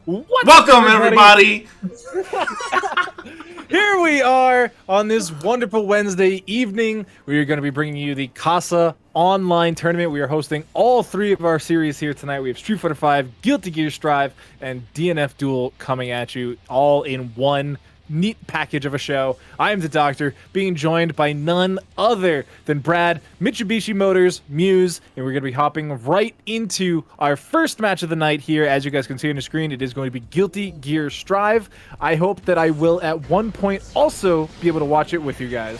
Welcome, everybody. Here we are on this wonderful Wednesday evening. We are going to be bringing you the Casa online tournament. We are hosting all three of our series here tonight. We have Street Fighter 5, Guilty Gear Strive, and DNF Duel coming at you all in one neat package of a show. I am the Doctor, being joined by none other than Brad, Mitsubishi Motors, Muse, and we're going to be hopping right into our first match of the night here. As you guys can see on the screen, it is going to be Guilty Gear Strive. I hope that I will at one point also be able to watch it with you guys.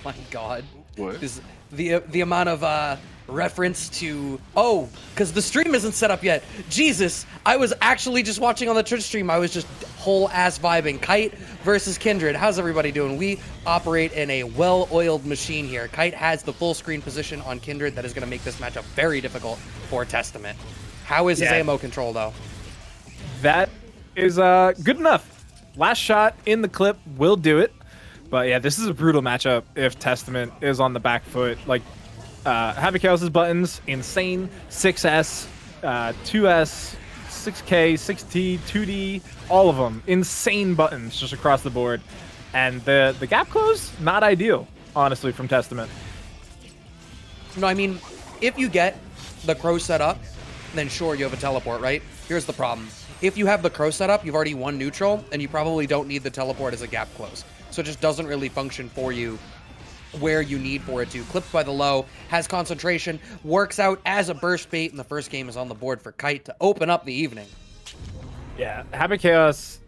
My God. What? Is the amount of reference to because the stream isn't set up yet. Jesus, I was actually just watching on the Twitch stream. I was just whole ass vibing. Kite versus Kindred. How's everybody doing? We operate in a well-oiled machine here. Kite has the full screen position on Kindred that is going to make this matchup very difficult for Testament. How is his ammo control though? That is good enough. Last shot in the clip will do it. But yeah, this is a brutal matchup if Testament is on the back foot. Like, Happy Chaos's buttons, insane. 6S, 2S, 6K, 6T, 2D, all of them. Insane buttons just across the board. And the gap close, not ideal, honestly, from Testament. No, I mean, if you get the crow set up, then sure, you have a teleport, right? Here's the problem. If you have the crow set up, you've already won neutral, and you probably don't need the teleport as a gap close. So it just doesn't really function for you where you need for it to. Clipped by the low, has concentration, works out as a burst bait, and the first game is on the board for Kite to open up the evening. Yeah, Happy Chaos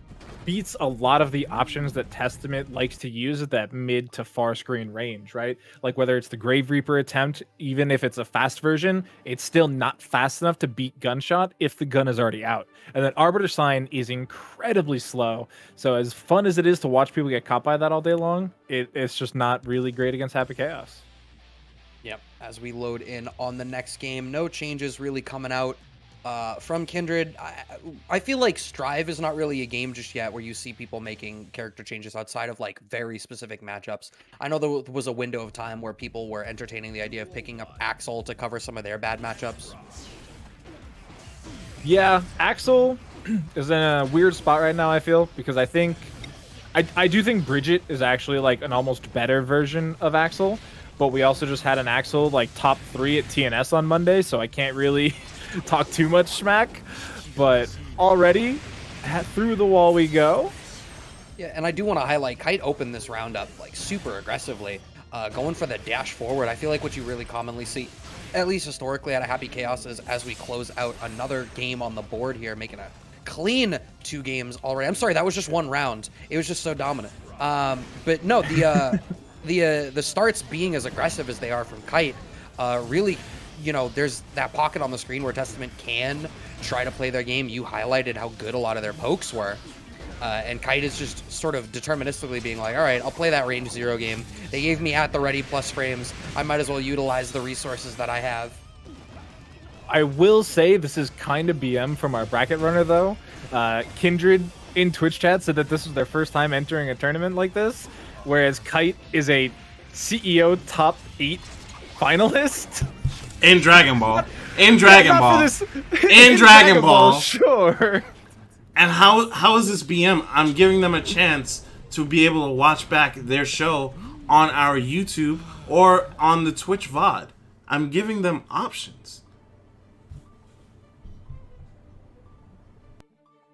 beats a lot of the options that Testament likes to use at that mid to far screen range, right? Like whether it's the Grave Reaper attempt, even if it's a fast version, it's still not fast enough to beat Gunshot if the gun is already out. And then Arbiter Sign is incredibly slow. So as fun as it is to watch people get caught by that all day long, it's just not really great against Happy Chaos. Yep, as we load in on the next game, no changes really coming out from Kindred. I feel like Strive is not really a game just yet where you see people making character changes outside of like very specific matchups. I know there was a window of time where people were entertaining the idea of picking up Axl to cover some of their bad matchups. Yeah, Axl is in a weird spot right now, I feel, because I do think Bridget is actually like an almost better version of Axl, but we also just had an Axl like top 3 at TNS on Monday, so I can't really talk too much smack, but already through the wall we go. Yeah, and I do want to highlight Kite opened this round up like super aggressively, going for the dash forward. I feel like what you really commonly see, at least historically, out of Happy Chaos is as we close out another game on the board here, making a clean 2 games already. I'm sorry, that was just 1 round. It was just so dominant. But no, the starts being as aggressive as they are from Kite, really, you know, there's that pocket on the screen where Testament can try to play their game. You highlighted how good a lot of their pokes were. And Kite is just sort of deterministically being like, all right, I'll play that range 0 game. They gave me at the ready plus frames. I might as well utilize the resources that I have. I will say this is kind of BM from our bracket runner, though. Kindred in Twitch chat said that this was their first time entering a tournament like this, whereas Kite is a CEO top 8 finalist. In Dragon Ball. In Dragon Ball. In Dragon Ball. Sure. And how is this BM? I'm giving them a chance to be able to watch back their show on our YouTube or on the Twitch VOD. I'm giving them options.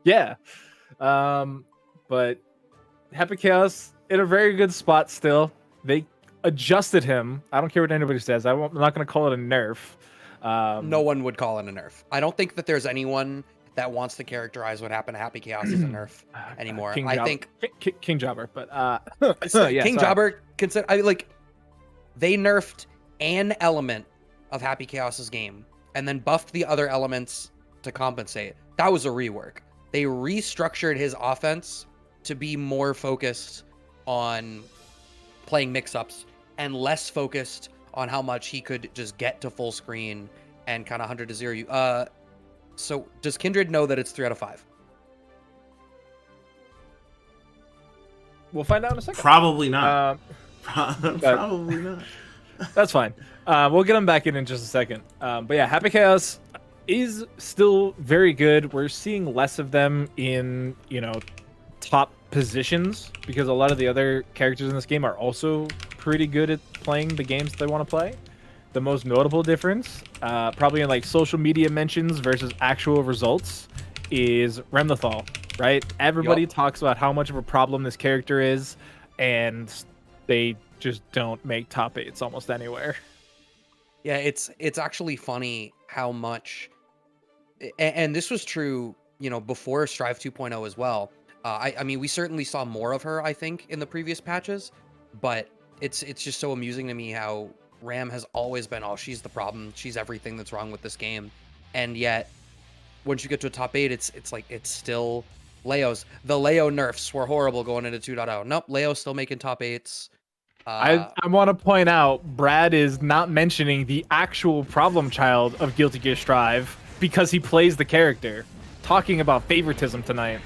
Yeah. But Happy Chaos in a very good spot still. They adjusted him. I don't care what anybody says. I'm not going to call it a nerf. No one would call it a nerf. I don't think that there's anyone that wants to characterize what happened to Happy Chaos as a nerf anymore. I think King Jobber, but King Jobber they nerfed an element of Happy Chaos's game and then buffed the other elements to compensate. That was a rework. They restructured his offense to be more focused on playing mix-ups and less focused on how much he could just get to full screen and kind of 100 to 0 you. So does Kindred know that it's 3 out of 5? We'll find out in a second. Probably not. Probably not. That's fine. We'll get him back in just a second. But yeah, Happy Chaos, is still very good. We're seeing less of them in, top positions because a lot of the other characters in this game are also pretty good at playing the games they want to play. The most notable difference, probably in like social media mentions versus actual results, is Remlethal, right? Everybody talks about how much of a problem this character is, and they just don't make top 8s almost anywhere. Yeah, it's actually funny how much, and this was true, before Strive 2.0 as well. I mean, we certainly saw more of her, I think, in the previous patches, but it's just so amusing to me how Ram has always been, oh, she's the problem, she's everything that's wrong with this game, and yet once you get to a top 8, it's like it's still Leo's. The Leo nerfs were horrible going into 2.0. Nope, Leo's still making top 8s. I want to point out, Brad is not mentioning the actual problem child of Guilty Gear Strive because he plays the character. Talking about favoritism tonight.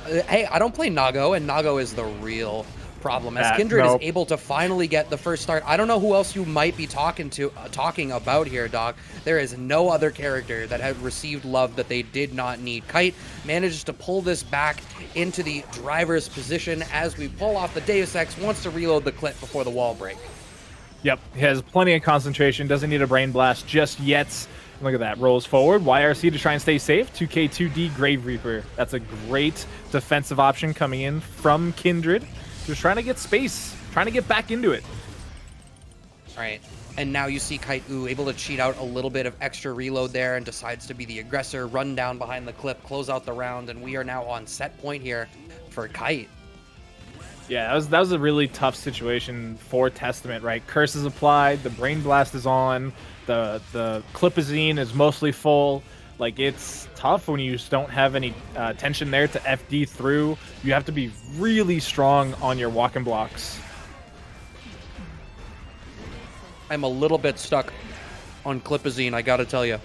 Hey, I don't play Nago, and Nago is the real problem. As Kindred is able to finally get the first start, I don't know who else you might be talking about here, Doc. There is no other character that had received love that they did not need. Kite manages to pull this back into the driver's position as we pull off the Deus Ex, wants to reload the clip before the wall break. Yep, he has plenty of concentration, doesn't need a brain blast just yet. Look at that, rolls forward, YRC to try and stay safe, 2K2D Grave Reaper. That's a great defensive option coming in from Kindred. Just trying to get space, trying to get back into it. All right, and now you see Kite able to cheat out a little bit of extra reload there and decides to be the aggressor, run down behind the clip, close out the round, and we are now on set point here for Kite. Yeah, that was a really tough situation for Testament, right? Curse is applied, the Brain Blast is on, the Clipazine is mostly full. Like, it's tough when you just don't have any tension there to FD through. You have to be really strong on your walking blocks. I'm a little bit stuck on Clipazine, I gotta tell you.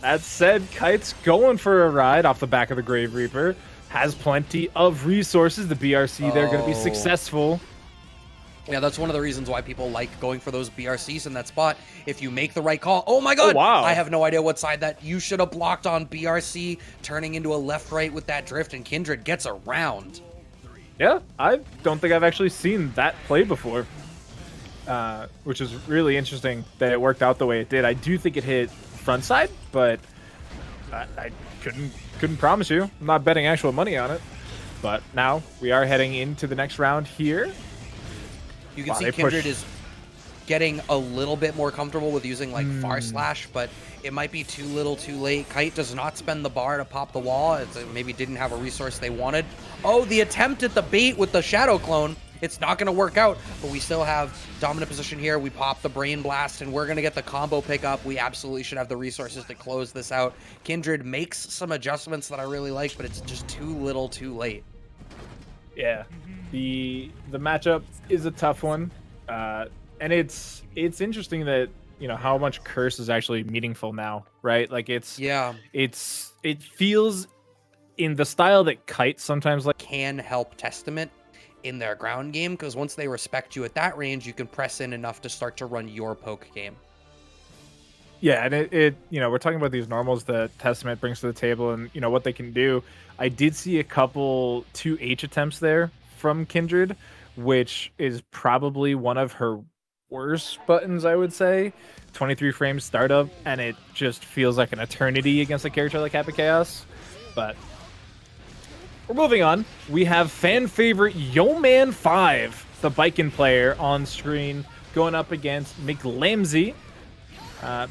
That said, Kite's going for a ride off the back of the Grave Reaper. Has plenty of resources. The BRC, they're going to be successful. Yeah, that's one of the reasons why people like going for those BRCs in that spot. If you make the right call, oh my god, wow. I have no idea what side that you should have blocked on. BRC turning into a left-right with that drift, and Kindred gets around. Yeah, I don't think I've actually seen that play before, which is really interesting that it worked out the way it did. I do think it hit front side, but I couldn't promise you. I'm not betting actual money on it. But now we are heading into the next round here. You can see Kindred is getting a little bit more comfortable with using like Far Slash, but it might be too little too late. Kite does not spend the bar to pop the wall. It maybe didn't have a resource they wanted. Oh, the attempt at the bait with the Shadow Clone. It's not going to work out, but we still have dominant position here. We pop the Brain Blast, and we're going to get the combo pickup. We absolutely should have the resources to close this out. Kindred makes some adjustments that I really like, but it's just too little too late. Yeah, the matchup is a tough one, and it's interesting that how much Curse is actually meaningful now, right? Like it feels in the style that Kite sometimes can help Testament in their ground game, because once they respect you at that range, you can press in enough to start to run your poke game. Yeah, and it we're talking about these normals that Testament brings to the table and what they can do. I did see a couple 2H attempts there from Kindred, which is probably one of her worst buttons, I would say. 23 frames startup, and it just feels like an eternity against a character like Happy Chaos. But we're moving on. We have fan favorite Yo-Man 5, the Baiken player, on screen, going up against McLambzy,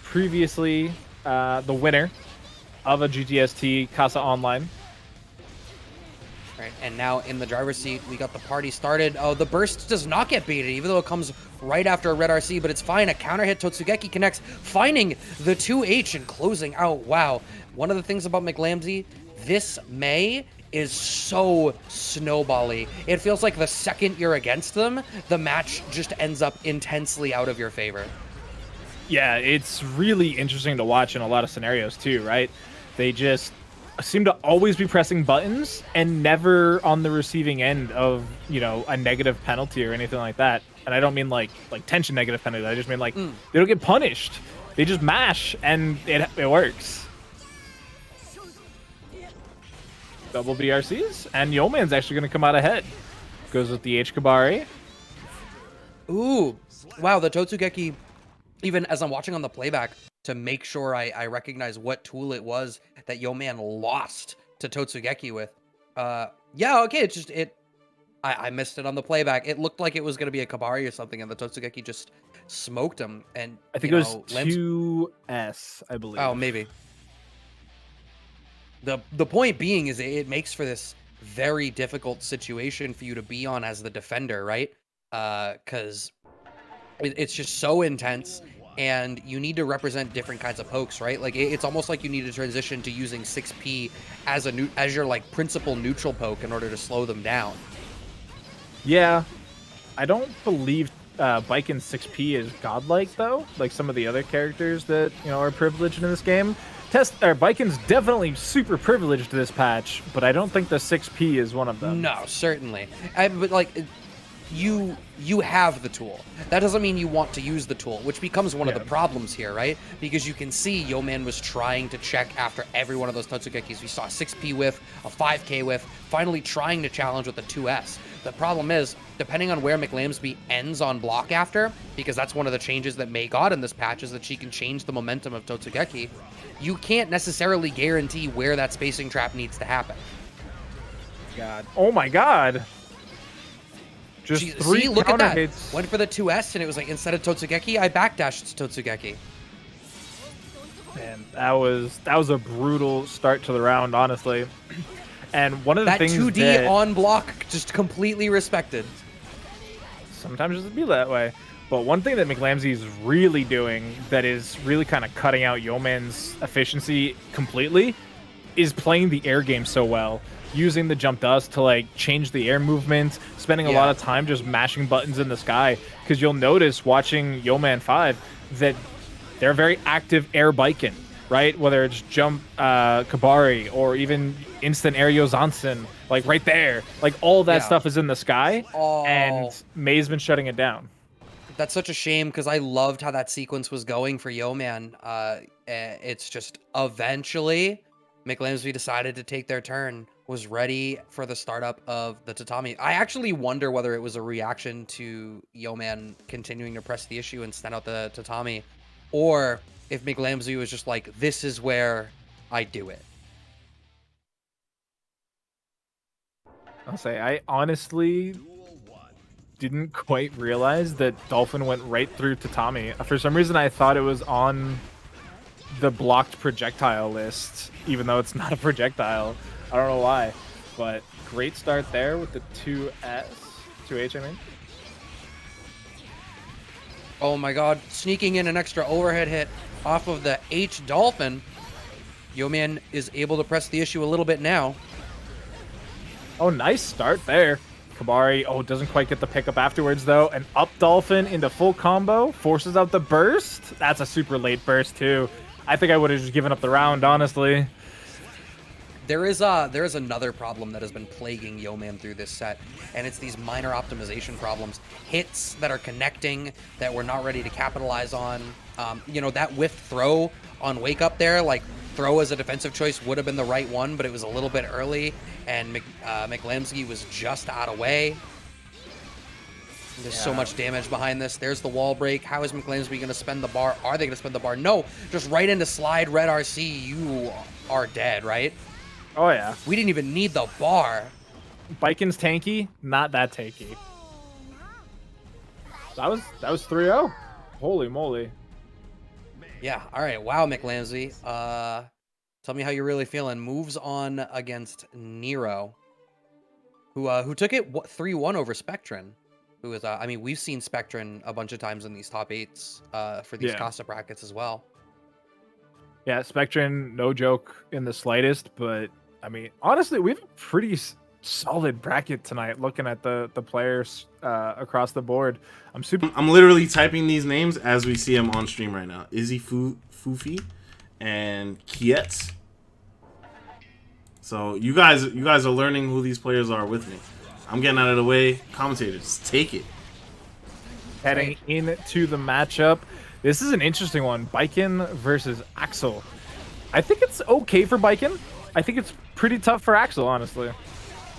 previously the winner of a GTST Casa Online. Right, and now in the driver's seat, we got the party started. Oh, the burst does not get baited, even though it comes right after a red RC, but it's fine. A counter hit, Totsugeki connects, finding the 2H and closing out. Wow. One of the things about McLambzy, this May is so snowbally. It feels like the second you're against them, the match just ends up intensely out of your favor. Yeah, it's really interesting to watch in a lot of scenarios too, right? They just seem to always be pressing buttons and never on the receiving end of, a negative penalty or anything like that. And I don't mean like tension negative penalty. I just mean they don't get punished they just mash and it works. Double BRCs, and Yeoman's actually going to come out ahead. Goes with the H-Kabari. Ooh, wow, the Totsugeki, even as I'm watching on the playback, to make sure I recognize what tool it was that Yeoman lost to Totsugeki with. Yeah, okay, it's just, I missed it on the playback. It looked like it was going to be a Kabari or something, and the Totsugeki just smoked him. And I think it was 2S, I believe. Oh, maybe. The point being is it makes for this very difficult situation for you to be on as the defender, right? Because it's just so intense, and you need to represent different kinds of pokes, right? Like it's almost like you need to transition to using 6P as your like principal neutral poke in order to slow them down. Yeah, I don't believe Baiken 6P is godlike though, like some of the other characters that are privileged in this game. Baiken's definitely super privileged this patch, but I don't think the 6P is one of them. No, certainly. But like, you have the tool. That doesn't mean you want to use the tool, which becomes one of the problems here, right? Because you can see Yeoman was trying to check after every one of those Totsugekis. We saw a 6P whiff, a 5K whiff, finally trying to challenge with a 2S. The problem is, depending on where McLambzy ends on block after, because that's one of the changes that Mei got in this patch, is that she can change the momentum of Totsugeki, you can't necessarily guarantee where that spacing trap needs to happen. God. Oh my god. Just three look at that. Hits. Went for the 2S, and it was like, instead of Totsugeki, I backdashed to Totsugeki. Man, that was a brutal start to the round, honestly. And one of the things 2D on block just completely respected. Sometimes it'll be that way. But one thing that McLambzy is really doing that is really kind of cutting out Yeoman's efficiency completely is playing the air game so well. Using the jump dust to like change the air movement, spending a lot of time just mashing buttons in the sky. Because you'll notice watching Yeoman 5 that they're very active air Baiken, right? Whether it's jump Kabari or even instant aerial Zansen, like right there. Like all that stuff is in the sky, and Mei's been shutting it down. That's such a shame because I loved how that sequence was going for Yeoman. It's just eventually McLambzy decided to take their turn, was ready for the startup of the tatami. I actually wonder whether it was a reaction to Yeoman continuing to press the issue and send out the tatami, or if McLambzy was just like, this is where I do it. I'll say, I honestly didn't quite realize that Dolphin went right through tatami. For some reason, I thought it was on the blocked projectile list, even though it's not a projectile. I don't know why, but great start there with the 2H, I mean. Oh my god, sneaking in an extra overhead hit off of the H Dolphin. Yeoman is able to press the issue a little bit now. Oh, nice start there. Kabari, doesn't quite get the pickup afterwards, though. An up Dolphin into full combo, forces out the burst. That's a super late burst, too. I think I would have just given up the round, honestly. There is another problem that has been plaguing Yeoman through this set, and it's these minor optimization problems. Hits that are connecting that we're not ready to capitalize on. That whiff throw on Wake Up there, like, throw as a defensive choice would have been the right one, but it was a little bit early, and McLambzy was just out of way. There's so much damage behind this. There's the wall break. How is McLambzy going to spend the bar? Are they going to spend the bar? No, just right into slide red RC. You are dead, right? Oh, yeah. We didn't even need the bar. Baiken's tanky, not that tanky. That was 3-0. Holy moly. Yeah, all right. Wow, McLambzy. Tell me how you're really feeling. Moves on against Nero, who took it 3-1 over Spectryn. Who is, we've seen Spectryn a bunch of times in these top 8s for these Casa brackets as well. Yeah, Spectryn, no joke in the slightest, but honestly, we have a pretty solid bracket tonight looking at the players across the board. I'm literally typing these names as we see them on stream right now. IzzyFoofi and Kyet. So you guys are learning who these players are with me. I'm getting out of the way. Commentators, take it. Heading into the matchup, This is an interesting one. Baiken versus Axl. I think it's okay for Baiken. I think it's pretty tough for Axl, honestly.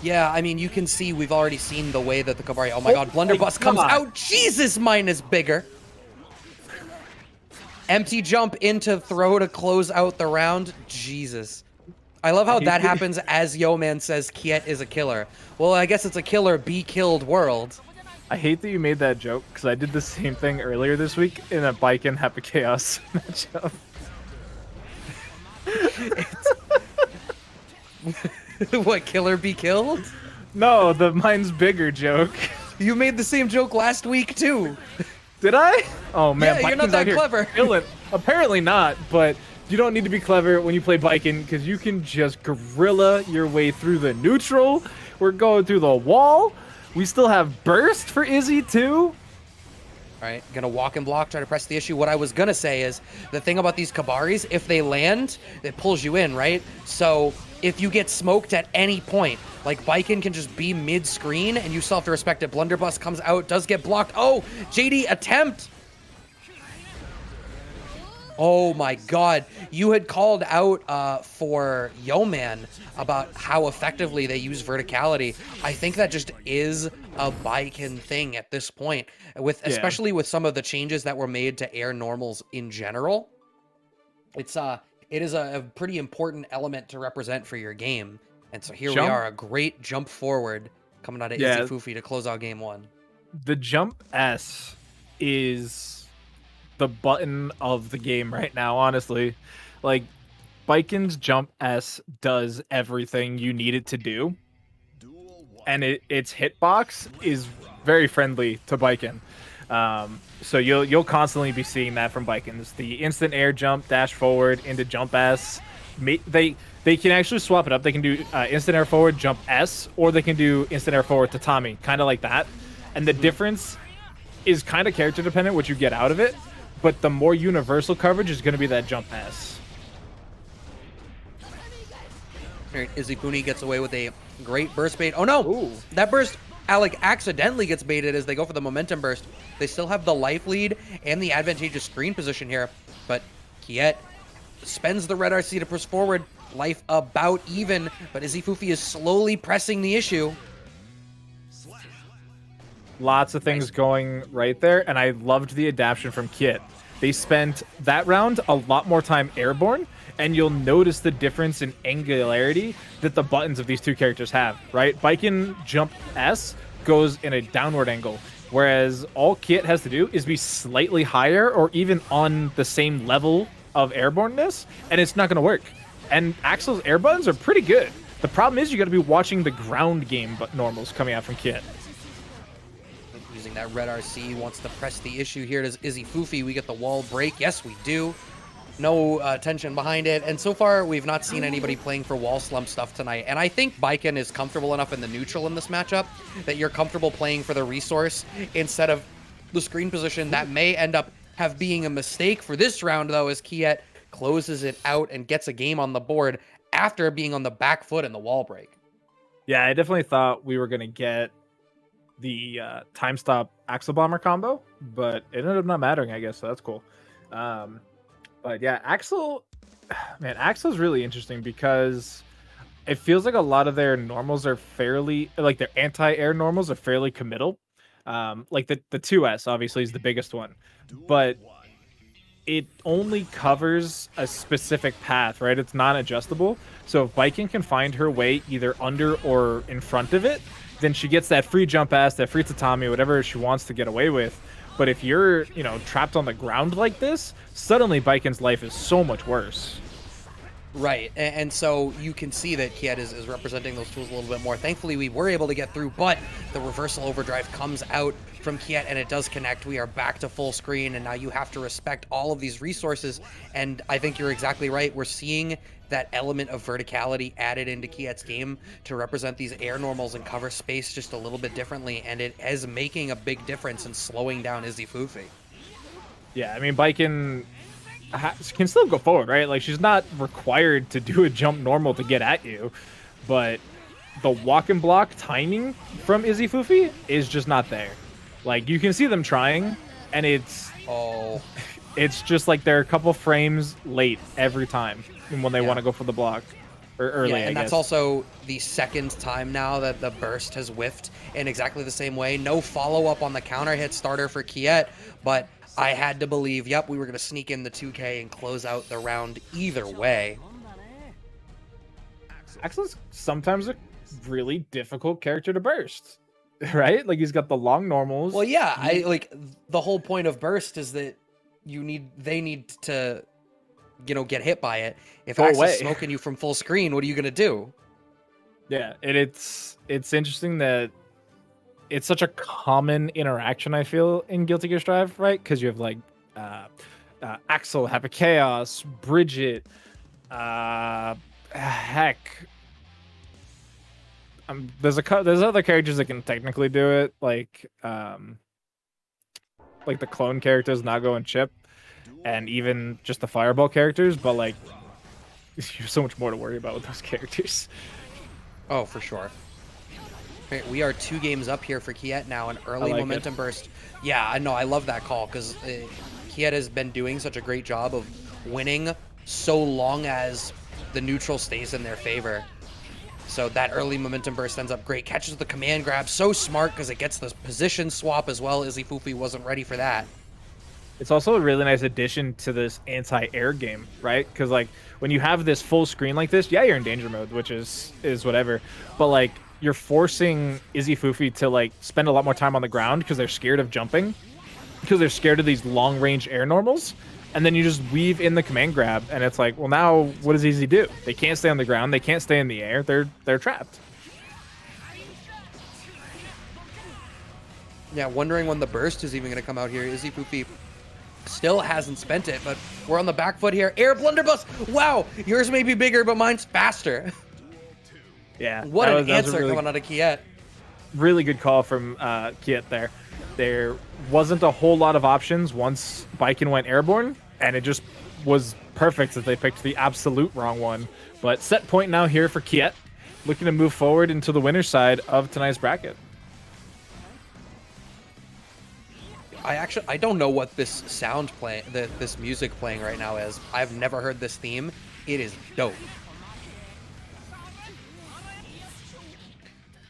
Yeah, I mean, you can see we've already seen the way that the Kabari... Oh my god, Blunderbuss comes out. Jesus, mine is bigger. Empty jump into throw to close out the round. Jesus. I love how that happens as Yo-Man says Kyet is a killer. Well, I guess it's a killer be killed world. I hate that you made that joke, because I did the same thing earlier this week in a Baiken Happy Chaos matchup. What, killer be killed? No, the mine's bigger joke. You made the same joke last week, too. Did I? Oh, man. Yeah, you're not that clever. Apparently not, but you don't need to be clever when you play Baiken, because you can just gorilla your way through the neutral. We're going through the wall. We still have burst for Izzy, too. All right, gonna walk and block, try to press the issue. What I was gonna say is, the thing about these Kabaris, if they land, it pulls you in, right? So if you get smoked at any point, like Baiken can just be mid-screen, and you still have to respect it. Blunderbuss comes out, does get blocked. Oh, JD attempt. Oh my god. You had called out for Yo-Man about how effectively they use verticality. I think that just is a Baiken thing at this point, especially with some of the changes that were made to air normals in general. It is a pretty important element to represent for your game. And so here we are, a great jump forward coming out of IzzyFoofi to close out game one. The jump S is the button of the game right now, honestly. Like, Baiken's jump S does everything you need it to do, and its hitbox is very friendly to Baiken. So you'll constantly be seeing that from Baiken's. The instant air jump, dash forward into jump S. They can actually swap it up. They can do instant air forward, jump S, or they can do instant air forward tatami, kind of like that. And the difference is kind of character dependent what you get out of it. But the more universal coverage is going to be that jump S. All right, IzzyFoofi gets away with a great burst bait. Oh no! Ooh. That burst, Alec, accidentally gets baited as they go for the momentum burst. They still have the life lead and the advantageous screen position here. But Kyet spends the red RC to push forward. Life about even, but IzzyFoofi is slowly pressing the issue. Lots of things going right there, and I loved the adaptation from Kyet. They spent that round a lot more time airborne, and you'll notice the difference in angularity that the buttons of these two characters have, right? Baiken jump S goes in a downward angle, whereas all Kyet has to do is be slightly higher or even on the same level of airborneness, and it's not going to work. And Axl's air buttons are pretty good. The problem is you got to be watching the ground game normals coming out from Kyet. Using that red RC, wants to press the issue here. Does IzzyFoofi? We get the wall break. Yes, we do. No tension behind it. And so far, we've not seen anybody playing for wall slump stuff tonight. And I think Baiken is comfortable enough in the neutral in this matchup that you're comfortable playing for the resource instead of the screen position. That may end up being a mistake for this round, though, as Kyet closes it out and gets a game on the board after being on the back foot in the wall break. Yeah, I definitely thought we were going to get the time stop Axl Bomber combo, but it ended up not mattering, I guess, so that's cool. But yeah, Axl's really interesting because it feels like a lot of their normals are fairly, like their anti-air normals are fairly committal. Like the 2S obviously is the biggest one, but it only covers a specific path, right? It's non-adjustable. So if Baiken can find her way either under or in front of it, then she gets that free jump ass, that free tatami, whatever she wants to get away with. But if you're, trapped on the ground like this, suddenly Baiken's life is so much worse. Right, and so you can see that Kyet is representing those tools a little bit more. Thankfully, we were able to get through, but the reversal overdrive comes out from Kyet, and it does connect. We are back to full screen, and now you have to respect all of these resources, and I think you're exactly right. We're seeing that element of verticality added into Kyet's game to represent these air normals and cover space just a little bit differently, and it is making a big difference in slowing down IzzyFoofi. Yeah, I mean, Baiken can still go forward, right? Like, she's not required to do a jump normal to get at you, but the walk and block timing from IzzyFoofi is just not there. Like, you can see them trying, and it's It's just like they're a couple frames late every time when they Yeah. want to go for the block. Or early, Yeah, and I that's guess. also the second time now that the burst has whiffed in exactly the same way. No follow-up on the counter hit starter for Kyet, but I had to believe, yep, we were going to sneak in the 2K and close out the round either way. Axl's sometimes a really difficult character to burst, right? Like he's got the long normals. Well, yeah, I like the whole point of burst is that they need to, get hit by it. If Go Axl's away. smoking you from full screen, what are you going to do? Yeah, and it's interesting that it's such a common interaction, I feel, in Guilty Gear Strive, right? Because you have like Axl, Happy Chaos, Bridget, heck. There's other characters that can technically do it, like the clone characters Nago and Chipp, and even just the Fireball characters. But like, you have so much more to worry about with those characters. Oh, for sure. Okay, we are 2 games up here for Kyet now, an early like momentum burst. Yeah, I know, I love that call, because Kyet has been doing such a great job of winning so long as the neutral stays in their favor. So that early momentum burst ends up great. Catches the command grab, so smart, because it gets the position swap as well. IzzyFoofi wasn't ready for that. It's also a really nice addition to this anti-air game, right? Because like when you have this full screen like this, yeah, you're in danger mode, which is whatever. But like you're forcing IzzyFoofi to like spend a lot more time on the ground because they're scared of jumping, because they're scared of these long range air normals. And then you just weave in the command grab, and it's like, well, now what does Izzy do? They can't stay on the ground, they can't stay in the air, they're trapped. Yeah, wondering when the burst is even going to come out here. IzzyFoofi still hasn't spent it, but we're on the back foot here. Air blunderbuss! Wow, yours may be bigger, but mine's faster. Yeah. What an answer coming out of Kyet. Really good call from Kyet there. There wasn't a whole lot of options once Baiken went airborne, and it just was perfect that they picked the absolute wrong one. But set point now here for Kyet, looking to move forward into the winner's side of tonight's bracket. I don't know what this this music playing right now is. I've never heard this theme. It is dope.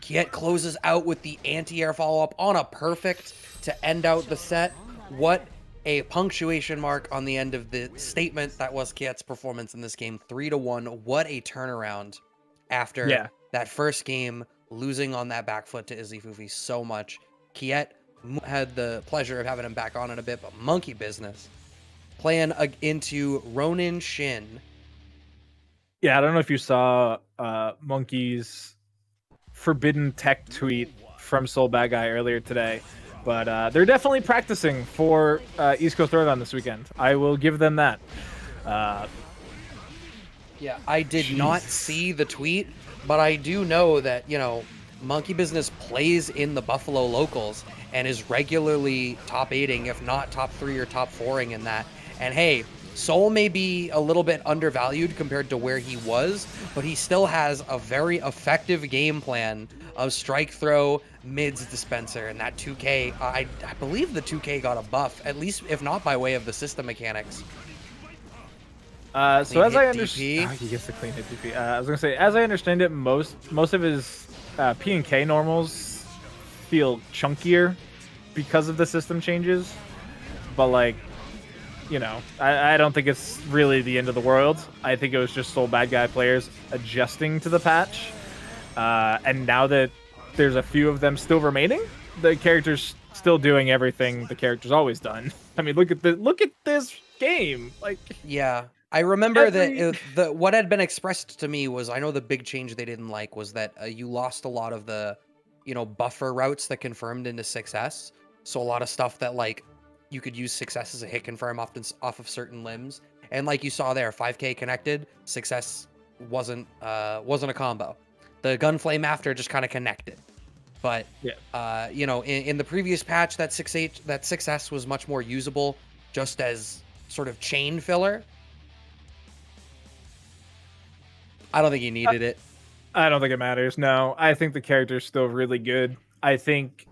Kyet closes out with the anti-air follow-up on a perfect to end out the set. What a punctuation mark on the end of the statement that was Kyet's performance in this game. 3-1. What a turnaround after that first game, losing on that back foot to IzzyFoofi so much. Kyet had the pleasure of having him back on in a bit, but MonkeyBizness playing into Roninshin. Yeah, I don't know if you saw Monkey's forbidden tech tweet from Badguy earlier today, but they're definitely practicing for East Coast Throwdown this weekend. I will give them that. Yeah, I did not see the tweet, but I do know that, MonkeyBizness plays in the Buffalo locals and is regularly top 8ing, if not top 3 or top 4ing in that. And hey, Soul may be a little bit undervalued compared to where he was, but he still has a very effective game plan of strike throw, mids dispenser, and that 2K. I believe the 2K got a buff, at least if not by way of the system mechanics. So as I understand, he gets the clean hit DP. I was gonna say, as I understand it, most of his P and K normals feel chunkier because of the system changes, but like, I don't think it's really the end of the world. I think it was just Badguy players adjusting to the patch, and now that there's a few of them still remaining, the character's still doing everything the character's always done. I mean, look at this game. Like, yeah, I remember that what had been expressed to me was, I know the big change they didn't like was that you lost a lot of the, buffer routes that confirmed into 6S. So a lot of stuff that like you could use 6S as a hit confirm often off of certain limbs. And like you saw there, 5K connected, 6S wasn't a combo. The gunflame after just kind of connected. But in the previous patch, that 6S was much more usable just as sort of chain filler. I don't think he needed it. I don't think it matters. No, I think the character's still really good. I think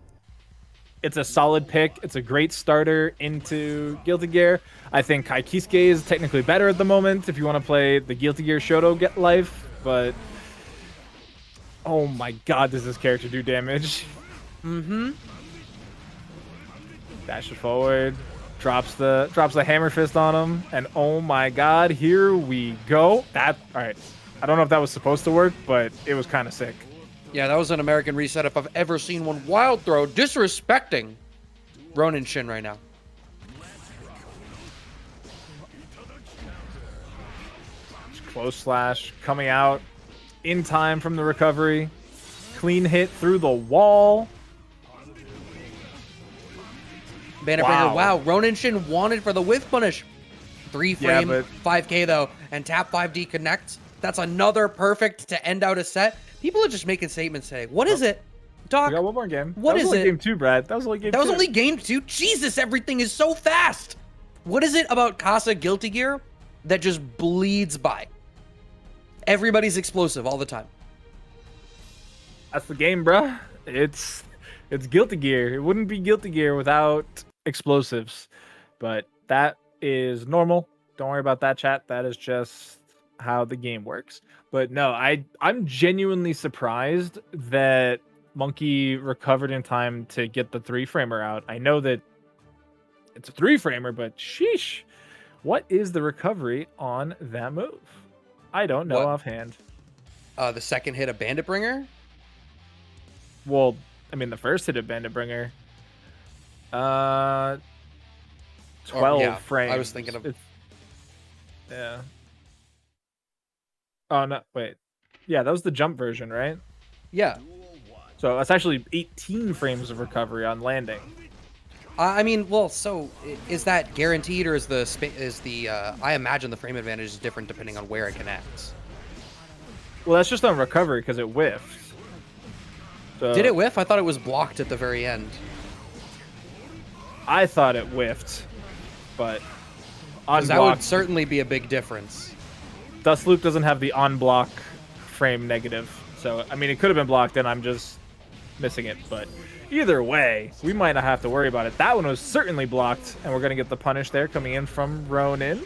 It's a solid pick. It's a great starter into Guilty Gear. I think Kaikisuke is technically better at the moment if you want to play the Guilty Gear Shoto Get Life, but oh my god, does this character do damage? Mm-hmm. Dash it forward, drops the hammer fist on him, and oh my god, here we go. All right. I don't know if that was supposed to work, but it was kind of sick. Yeah, that was an American reset if I've ever seen one. Wild throw, disrespecting Roninshin right now. Close slash coming out in time from the recovery. Clean hit through the wall. Banner bringer, wow. Roninshin wanted for the whiff punish. 3-frame, 5K though, and tap 5D connects. That's another perfect to end out a set. People are just making statements today. What is it? Doc, we got one more game. What is it? Game 2, Brad. That was only game 2. That was only game 2? Jesus, everything is so fast. What is it about Casa Guilty Gear that just bleeds by? Everybody's explosive all the time. That's the game, bruh. It's Guilty Gear. It wouldn't be Guilty Gear without explosives. But that is normal. Don't worry about that, chat. That is just how the game works. But no, I'm genuinely surprised that Monkey recovered in time to get the 3-framer out. I know that it's a 3-framer, but sheesh. What is the recovery on that move? I don't know offhand. The second hit of Bandit Bringer? Well, I mean, the first hit of Bandit Bringer. 12 frames. I was thinking of... Yeah. Oh, no, wait. Yeah, that was the jump version, right? Yeah. So that's actually 18 frames of recovery on landing. I mean, well, so is that guaranteed, or is I imagine the frame advantage is different depending on where it connects. Well, that's just on recovery because it whiffed. So did it whiff? I thought it was blocked at the very end. I thought it whiffed, but on that would certainly be a big difference. Dustloop doesn't have the on-block frame negative, so I mean, it could have been blocked, and I'm just missing it, but either way, we might not have to worry about it. That one was certainly blocked, and we're going to get the punish there coming in from Ronin.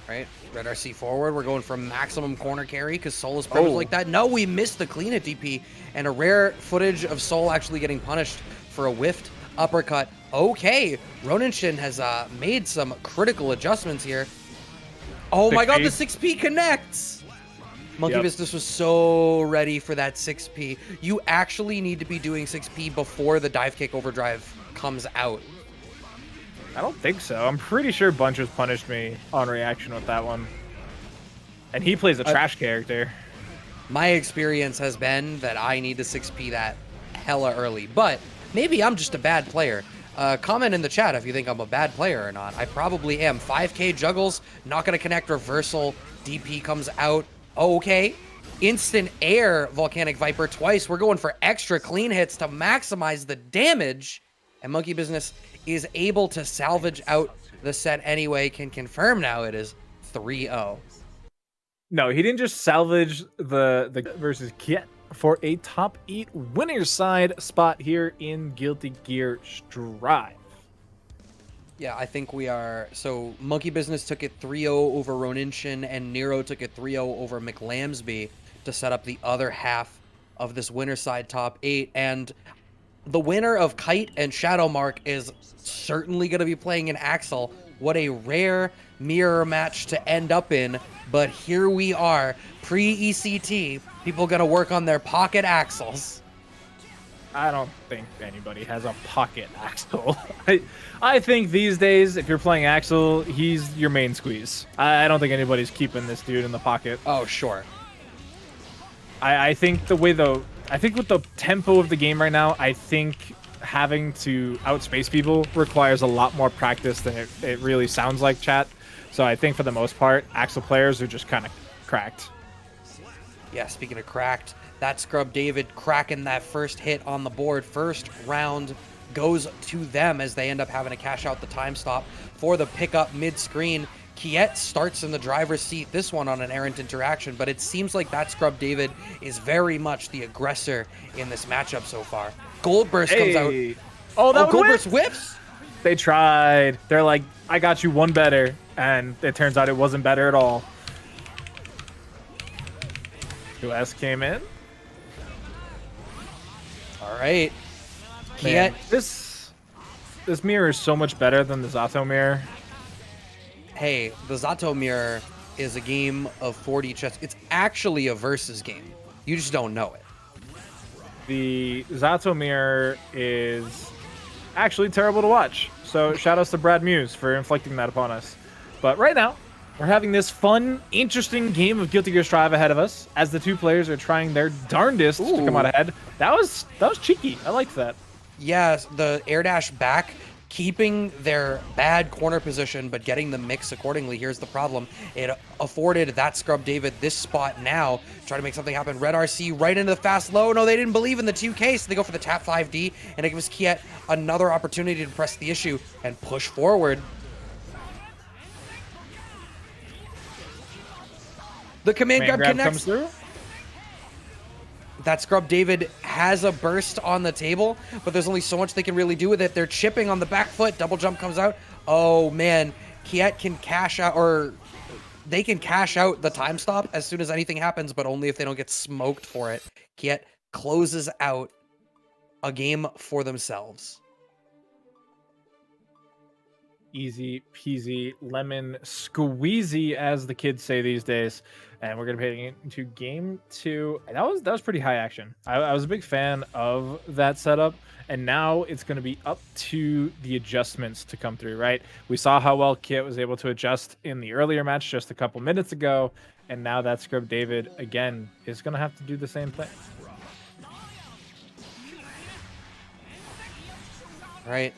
Right, Red RC forward. We're going for maximum corner carry because Soul is privileged like that. No, we missed the clean at DP, and a rare footage of Soul actually getting punished for a whiffed uppercut. Okay, Roninshin has made some critical adjustments here. Oh my god, the 6P connects! MonkeyBizness was so ready for that 6P. You actually need to be doing 6P before the dive kick overdrive comes out. I don't think so. I'm pretty sure Bunch has punished me on reaction with that one. And he plays a trash character. My experience has been that I need to 6P that hella early. But maybe I'm just a bad player. Comment in the chat if you think I'm a bad player or not. I probably am. 5K juggles, not going to connect reversal. DP comes out. Okay. Instant air Volcanic Viper twice. We're going for extra clean hits to maximize the damage. And MonkeyBizness is able to salvage out the set anyway. Can confirm now it is 3-0. No, he didn't just salvage the versus Kyet for a top 8 winner's side spot here in Guilty Gear Strive. Yeah, I think we are. So MonkeyBizness took it 3-0 over Roninshin, and Nero took it 3-0 over McLambzy to set up the other half of this winner's side top 8. And the winner of Kite and Shadow Mark is certainly going to be playing in Axl. What a rare mirror match to end up in. But here we are, pre-ECT. People going to work on their pocket Axls. I don't think anybody has a pocket Axl. I think these days, if you're playing Axl, he's your main squeeze. I don't think anybody's keeping this dude in the pocket. Oh, sure. I think I think with the tempo of the game right now, I think having to outspace people requires a lot more practice than it really sounds like, chat. So I think for the most part, Axl players are just kind of cracked. Yeah, speaking of cracked, ThatScrubDavid cracking that first hit on the board. First round goes to them as they end up having to cash out the time stop for the pickup mid-screen. Kyet starts in the driver's seat this one on an errant interaction, but it seems like ThatScrubDavid is very much the aggressor in this matchup so far. Gold Burst comes out. Oh, that Gold whip? Burst whips? They tried. They're like, I got you one better. And it turns out it wasn't better at all. 2S came in. All right. Man, Kyet. this mirror is so much better than the Zato mirror. Hey, the Zato mirror is a game of 4D chess. It's actually a versus game. You just don't know it. The Zato mirror is actually terrible to watch. So shout outs to Brad Muse for inflicting that upon us. But right now, we're having this fun, interesting game of Guilty Gear Strive ahead of us as the two players are trying their darndest to come out ahead. That was cheeky. I liked that. Yes, the air dash back, keeping their bad corner position, but getting the mix accordingly. Here's the problem. It afforded ThatScrubDavid this spot now, try to make something happen. Red RC right into the fast low. No, they didn't believe in the 2K, so they go for the tap 5D, and it gives Kyet another opportunity to press the issue and push forward. The command grab connects. Comes through. ThatScrubDavid has a burst on the table, but there's only so much they can really do with it. They're chipping on the back foot. Double jump comes out. Oh, man. Kyet can cash out, or they can cash out the time stop as soon as anything happens, but only if they don't get smoked for it. Kyet closes out a game for themselves. Easy peasy lemon squeezy, as the kids say these days. And we're gonna be heading into game 2. And that was pretty high action. I was a big fan of that setup, and now it's gonna be up to the adjustments to come through, right? We saw how well Kyet was able to adjust in the earlier match just a couple minutes ago, and now ThatScrubDavid again is gonna have to do the same thing. Right.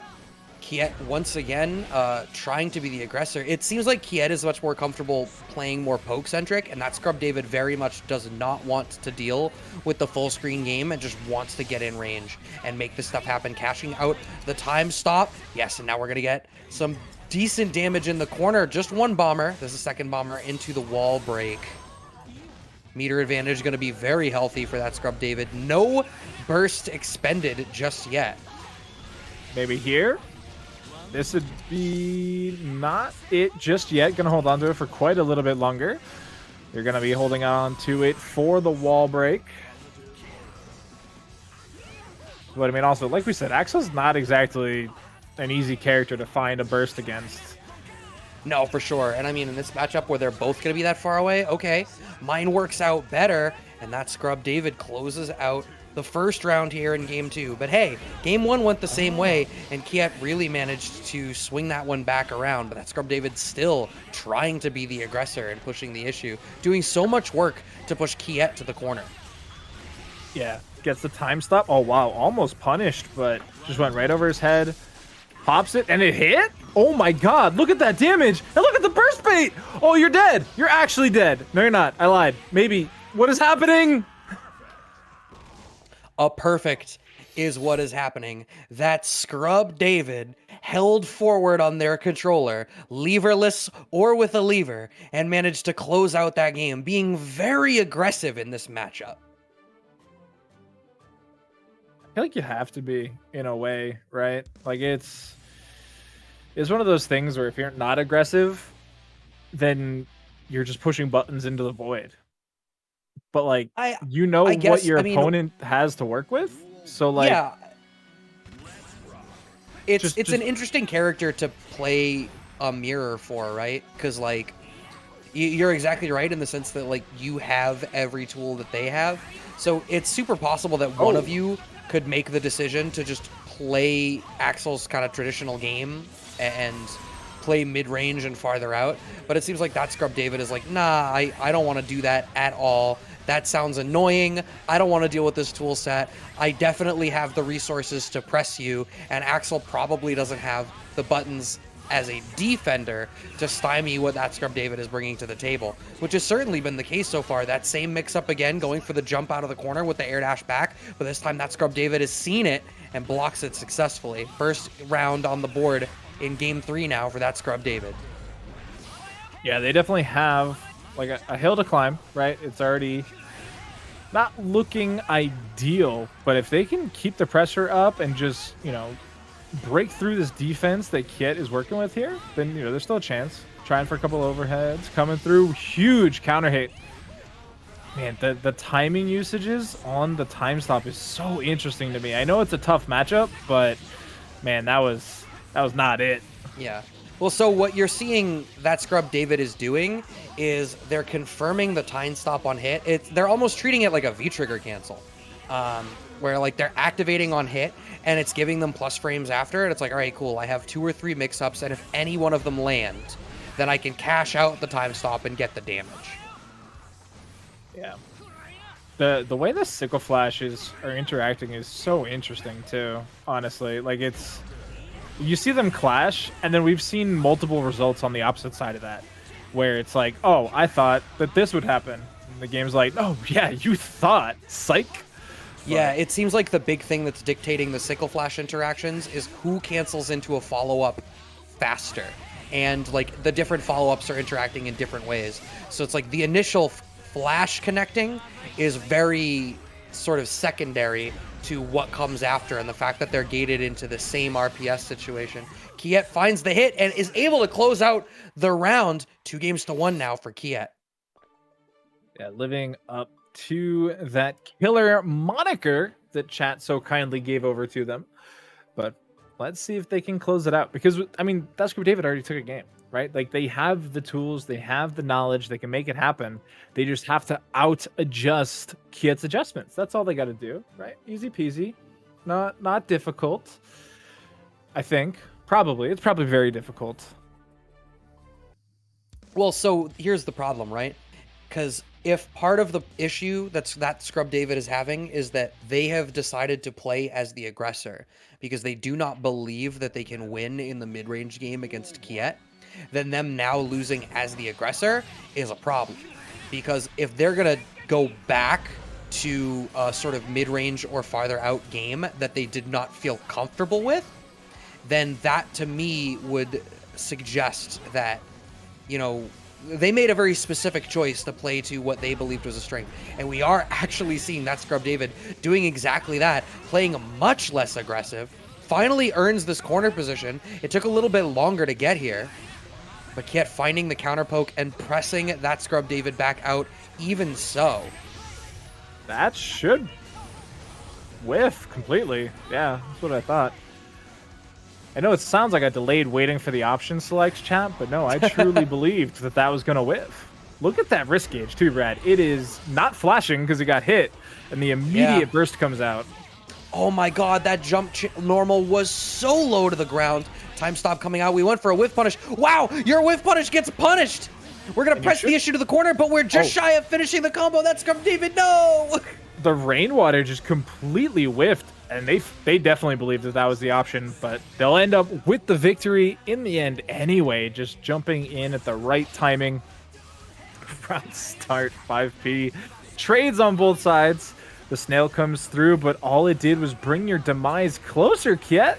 Kyet once again trying to be the aggressor. It seems like Kyet is much more comfortable playing more poke-centric, and ThatScrubDavid very much does not want to deal with the full screen game and just wants to get in range and make this stuff happen. Cashing out the time stop. Yes, and now we're going to get some decent damage in the corner. Just one bomber. There's a second bomber into the wall break. Meter advantage going to be very healthy for ThatScrubDavid. No burst expended just yet. Maybe here? This would be not it just yet. Going to hold on to it for quite a little bit longer. You're going to be holding on to it for the wall break. But I mean, also, like we said, Axl's not exactly an easy character to find a burst against. No, for sure. And I mean, in this matchup where they're both going to be that far away, okay, mine works out better. And ThatScrubDavid closes out the first round here in game 2. But hey, game 1 went the same way, and Kyet really managed to swing that one back around. But ThatScrubDavid still trying to be the aggressor and pushing the issue, doing so much work to push Kyet to the corner. Yeah, gets the time stop. Oh, wow, almost punished, but just went right over his head. Pops it, and it hit? Oh my god, look at that damage! And look at the burst bait! Oh, you're dead! You're actually dead. No, you're not. I lied. Maybe. What is happening? A perfect is what is happening. ThatScrubDavid held forward on their controller, leverless or with a lever, and managed to close out that game, being very aggressive in this matchup. I feel like you have to be, in a way, right? Like, it's one of those things where if you're not aggressive, then you're just pushing buttons into the void. But like, you know what your opponent has to work with, so like, yeah, it's an interesting character to play a mirror for, right? Because like, you're exactly right in the sense that like you have every tool that they have, so it's super possible that one of you could make the decision to just play Axl's kind of traditional game and play mid-range and farther out. But it seems like ThatScrubDavid is like, nah, I don't want to do that at all. That sounds annoying. I don't want to deal with this tool set. I definitely have the resources to press you, and Axl probably doesn't have the buttons as a defender to stymie what ThatScrubDavid is bringing to the table, which has certainly been the case so far. That same mix-up again, going for the jump out of the corner with the air dash back, but this time ThatScrubDavid has seen it and blocks it successfully. First round on the board in game 3 now for ThatScrubDavid. Yeah, they definitely have like a hill to climb, right? It's already not looking ideal, but if they can keep the pressure up and just, break through this defense that Kyet is working with here, then, there's still a chance. Trying for a couple overheads, coming through, huge counter hit. Man, the timing usages on the time stop is so interesting to me. I know it's a tough matchup, but man, that was not it. Yeah. Well, so what you're seeing ThatScrubDavid is doing is they're confirming the time stop on hit. They're almost treating it like a V-trigger cancel, where like they're activating on hit and it's giving them plus frames after. And it's like, all right, cool. I have 2 or 3 mix-ups, and if any one of them land, then I can cash out the time stop and get the damage. Yeah. The way the sickle flashes are interacting is so interesting too, honestly. Like you see them clash, and then we've seen multiple results on the opposite side of that, where it's like, oh, I thought that this would happen. And the game's like, oh, yeah, you thought. Psych. Yeah, it seems like the big thing that's dictating the sickle flash interactions is who cancels into a follow-up faster. And, like, the different follow-ups are interacting in different ways. So it's like the initial flash connecting is very sort of secondary to what comes after, and the fact that they're gated into the same RPS situation. Kyet finds the hit and is able to close out the round. 2-1 now for Kyet. Yeah, living up to that killer moniker that chat so kindly gave over to them. But let's see if they can close it out, because I mean, ThatScrubDavid already took a game, right? Like, they have the tools, they have the knowledge, they can make it happen. They just have to out-adjust Kyet's adjustments. That's all they got to do, right? Easy peasy, not difficult. I think it's probably very difficult. Well, so here's the problem, right? Because if part of the issue that ThatScrubDavid is having is that they have decided to play as the aggressor because they do not believe that they can win in the mid-range game against Kyet, then them now losing as the aggressor is a problem. Because if they're going to go back to a sort of mid-range or farther out game that they did not feel comfortable with, then that to me would suggest that, they made a very specific choice to play to what they believed was a strength. And we are actually seeing ThatScrubDavid doing exactly that, playing much less aggressive, finally earns this corner position. It took a little bit longer to get here, but Kyet finding the counter poke and pressing ThatScrubDavid back out even so. That should whiff completely. Yeah, that's what I thought. I know it sounds like I delayed waiting for the option selects, chat, but no, I truly believed that was going to whiff. Look at that risk gauge too, Brad. It is not flashing because it got hit, and the immediate burst comes out. Oh my god, that jump normal was so low to the ground. Time stop coming out. We went for a whiff punish. Wow, your whiff punish gets punished. We're going to press the issue to the corner, but we're just shy of finishing the combo. ThatScrubDavid, no! The rainwater just completely whiffed. And they definitely believed that was the option, but they'll end up with the victory in the end anyway, just jumping in at the right timing. Round start, 5P. Trades on both sides. The snail comes through, but all it did was bring your demise closer, Kyet.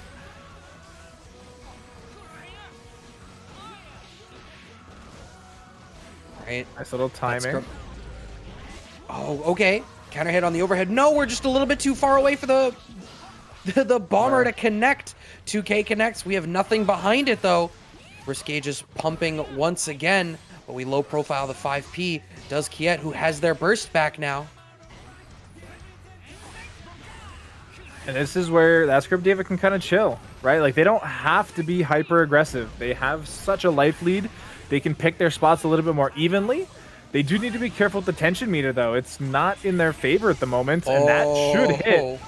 Right. Nice little timing. Oh, okay. Counter hit on the overhead. No, we're just a little bit too far away for the bomber to connect. 2K connects. We have nothing behind it, though. Risk gauge is pumping once again, but we low profile the 5P. Does Kyet, who has their burst back now. And this is where ThatScrubDavid can kind of chill, right? Like, they don't have to be hyper aggressive. They have such a life lead. They can pick their spots a little bit more evenly. They do need to be careful with the tension meter, though. It's not in their favor at the moment, and that should hit.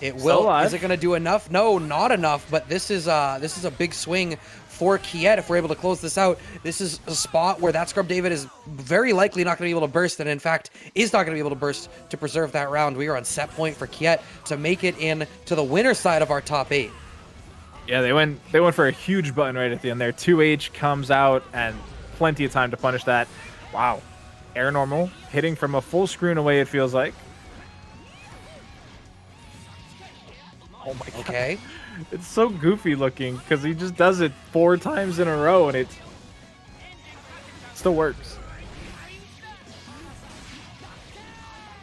It will. Is it going to do enough? No, not enough. But this is a big swing for Kyet if we're able to close this out. This is a spot where ThatScrubDavid is very likely not going to be able to burst, and in fact is not going to be able to burst to preserve that round. We are on set point for Kyet to make it in to the winner side of our top 8. Yeah, they went for a huge button right at the end there. 2H comes out and plenty of time to punish that. Wow. Air normal, hitting from a full screen away, it feels like. Oh my god. Okay. It's so goofy looking because he just does it 4 times in a row, and still works.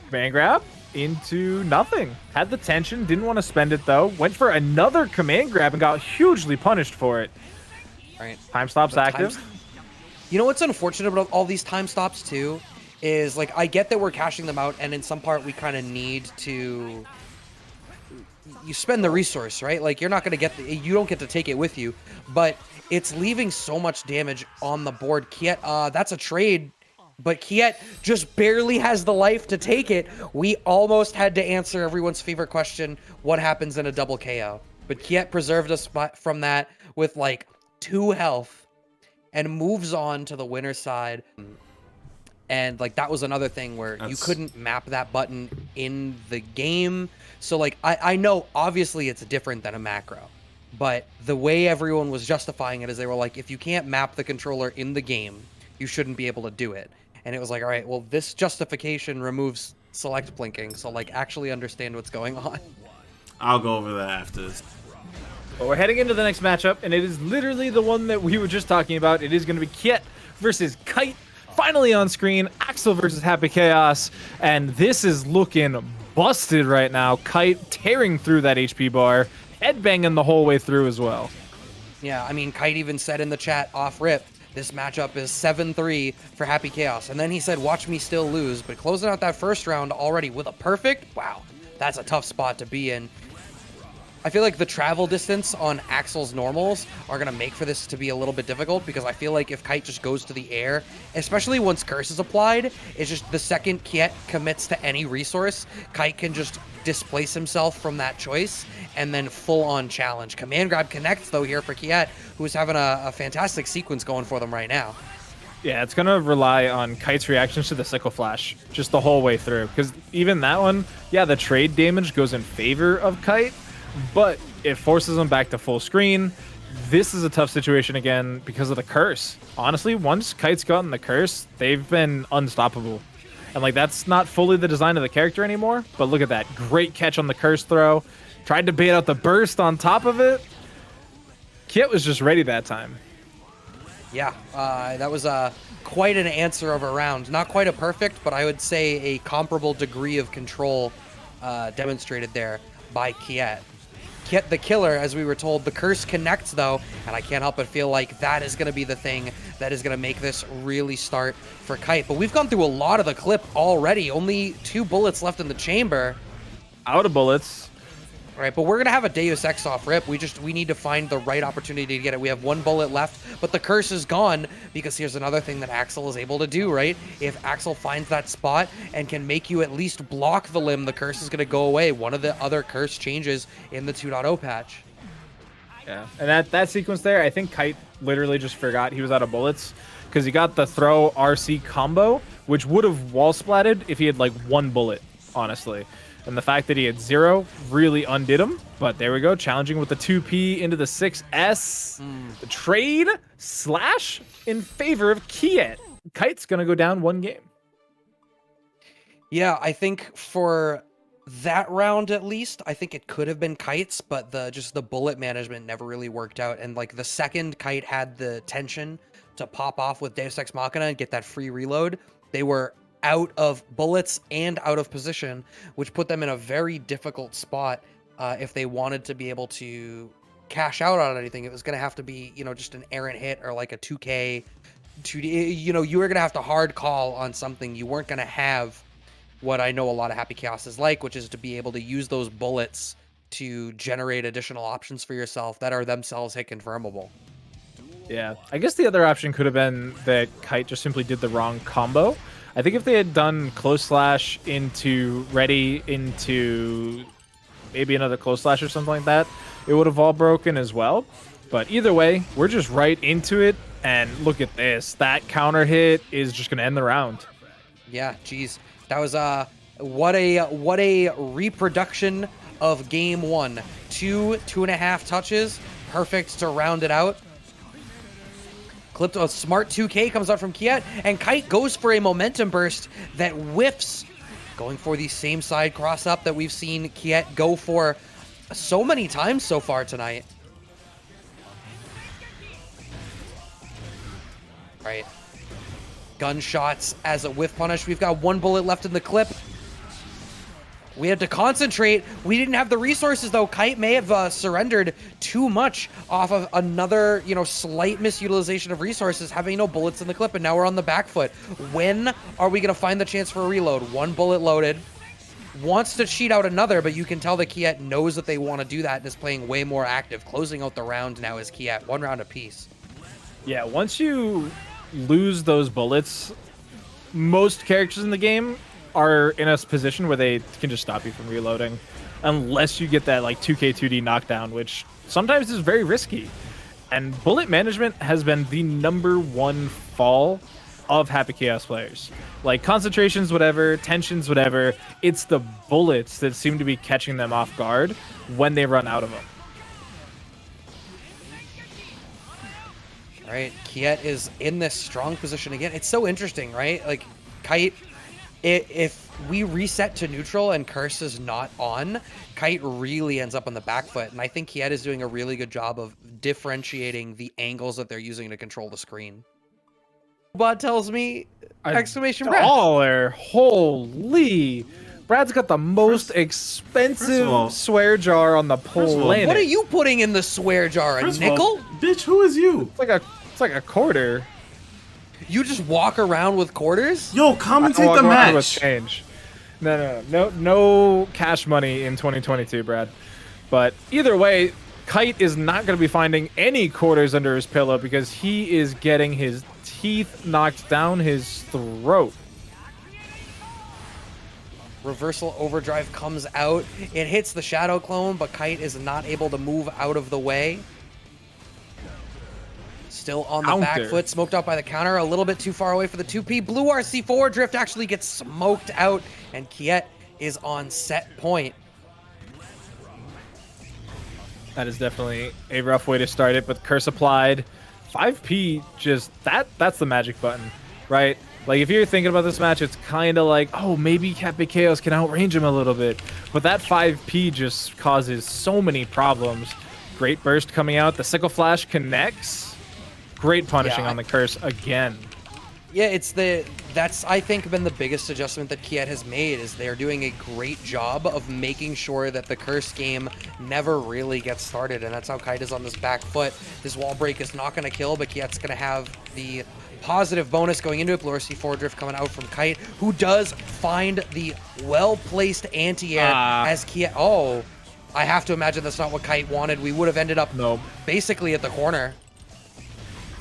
Command grab into nothing. Had the tension, didn't want to spend it though. Went for another command grab and got hugely punished for it. Right. Time stop's active. You know what's unfortunate about all these time stops too is like I get that we're cashing them out, and in some part we kind of need to. You spend the resource, right? Like you're not gonna get you don't get to take it with you, but it's leaving so much damage on the board. Kyet, that's a trade, but Kyet just barely has the life to take it. We almost had to answer everyone's favorite question: what happens in a double KO? But Kyet preserved us from that with like 2 health and moves on to the winner's side. And like that was another thing where you couldn't map that button in the game. So like I know obviously it's different than a macro, but the way everyone was justifying it is they were like, if you can't map the controller in the game, you shouldn't be able to do it. And it was like, all right, well, this justification removes select blinking, so like actually understand what's going on. I'll go over that after this. But we're heading into the next matchup, and it is literally the one that we were just talking about. It is going to be Kyet versus Kite. Finally on screen, Axl versus Happy Chaos, and this is looking busted right now. Kite tearing through that HP bar, headbanging the whole way through as well. Yeah, I mean, Kite even said in the chat off rip, this matchup is 7-3 for Happy Chaos. And then he said, watch me still lose, but closing out that first round already with a perfect, wow, that's a tough spot to be in. I feel like the travel distance on Axl's normals are going to make for this to be a little bit difficult, because I feel like if Kite just goes to the air, especially once Curse is applied, it's just the second Kyet commits to any resource, Kite can just displace himself from that choice and then full-on challenge. Command grab connects, though, here for Kyet, who's having a fantastic sequence going for them right now. Yeah, it's going to rely on Kite's reactions to the Sickle Flash just the whole way through, because even that one, yeah, the trade damage goes in favor of Kite, but it forces them back to full screen. This is a tough situation again because of the curse. Honestly, once Kite's gotten the curse, they've been unstoppable. And like that's not fully the design of the character anymore, but look at that. Great catch on the curse throw. Tried to bait out the burst on top of it. Kyet was just ready that time. Yeah, that was quite an answer of a round. Not quite a perfect, but I would say a comparable degree of control demonstrated there by Kyet. Kyet the killer, as we were told. The curse connects, though, and I can't help but feel like that is going to be the thing that is going to make this really start for Kite. But we've gone through a lot of the clip already. Only 2 bullets left in the chamber. Out of bullets. All right, but we're going to have a Deus Ex off rip. We need to find the right opportunity to get it. We have 1 bullet left, but the curse is gone, because here's another thing that Axl is able to do, right? If Axl finds that spot and can make you at least block the limb, the curse is going to go away. One of the other curse changes in the 2.0 patch. Yeah, and that sequence there, I think Kite literally just forgot he was out of bullets, because he got the throw RC combo, which would have wall splatted if he had like 1 bullet, honestly. And the fact that he had 0 really undid him. But there we go, challenging with the 2P into the 6S. The trade slash in favor of Kyet. Kite's going to go down 1 game. Yeah, I think for that round at least, I think it could have been Kite's, but just the bullet management never really worked out. And like the second Kite had the tension to pop off with Deus Ex Machina and get that free reload, they were out of bullets and out of position, which put them in a very difficult spot. If they wanted to be able to cash out on anything, it was going to have to be, just an errant hit or like a 2K. You were going to have to hard call on something. You weren't going to have what I know a lot of Happy Chaos is like, which is to be able to use those bullets to generate additional options for yourself that are themselves hit confirmable. Yeah, I guess the other option could have been that Kite just simply did the wrong combo. I think if they had done close slash into ready into maybe another close slash or something like that, it would have all broken as well. But either way, we're just right into it. And look at this. That counter hit is just going to end the round. Yeah, geez. That was what a reproduction of game 1. 2.5 touches. Perfect to round it out. Clipped a smart 2K comes out from Kyet, and Kite goes for a momentum burst that whiffs, going for the same side cross up that we've seen Kyet go for so many times so far tonight. Right. Gunshots as a whiff punish. We've got 1 bullet left in the clip. We had to concentrate. We didn't have the resources, though. Kite may have surrendered too much off of another, slight misutilization of resources, having no bullets in the clip, and now we're on the back foot. When are we going to find the chance for a reload? 1 bullet loaded. Wants to cheat out another, but you can tell that Kyet knows that they want to do that and is playing way more active. Closing out the round now is Kyet. 1 round apiece. Yeah, once you lose those bullets, most characters in the game are in a position where they can just stop you from reloading, unless you get that like 2K2D knockdown, which sometimes is very risky. And bullet management has been the #1 fall of Happy Chaos players. Like concentrations, whatever, tensions, whatever, it's the bullets that seem to be catching them off guard when they run out of them. All right, Kyet is in this strong position again. It's so interesting, right? Like, Kite, if we reset to neutral and Curse is not on, Kite really ends up on the back foot. And I think Kyet is doing a really good job of differentiating the angles that they're using to control the screen. Bot tells me, exclamation breath. Dollar. Holy. Brad's got the most expensive swear jar on the planet. What are you putting in the swear jar? A nickel? Bitch, who is you? It's like a quarter. You just walk around with quarters? Yo, commentate the match. With change. No cash money in 2022, Brad. But either way, Kite is not going to be finding any quarters under his pillow because he is getting his teeth knocked down his throat. Reversal overdrive comes out. It hits the shadow clone, but Kite is not able to move out of the way. Still on the back foot, smoked out by the counter, a little bit too far away for the 2P. Blue RC forward drift actually gets smoked out, and Kyet is on set point. That is definitely a rough way to start it, but curse applied. 5P, just that's the magic button, right? Like, if you're thinking about this match, it's kind of like, oh, maybe Happy Chaos can outrange him a little bit. But that 5P just causes so many problems. Great burst coming out. The sickle flash connects. Great punishing on the curse again. Yeah, that's I think been the biggest adjustment that Kyet has made, is they're doing a great job of making sure that the curse game never really gets started, and that's how Kite is on this back foot. This wall break is not going to kill, but Kyet's going to have the positive bonus going into it. Blue RC forward drift coming out from Kite, who does find the well-placed anti-air as Kyet. Oh, I have to imagine that's not what Kite wanted. We would have ended up basically at the corner.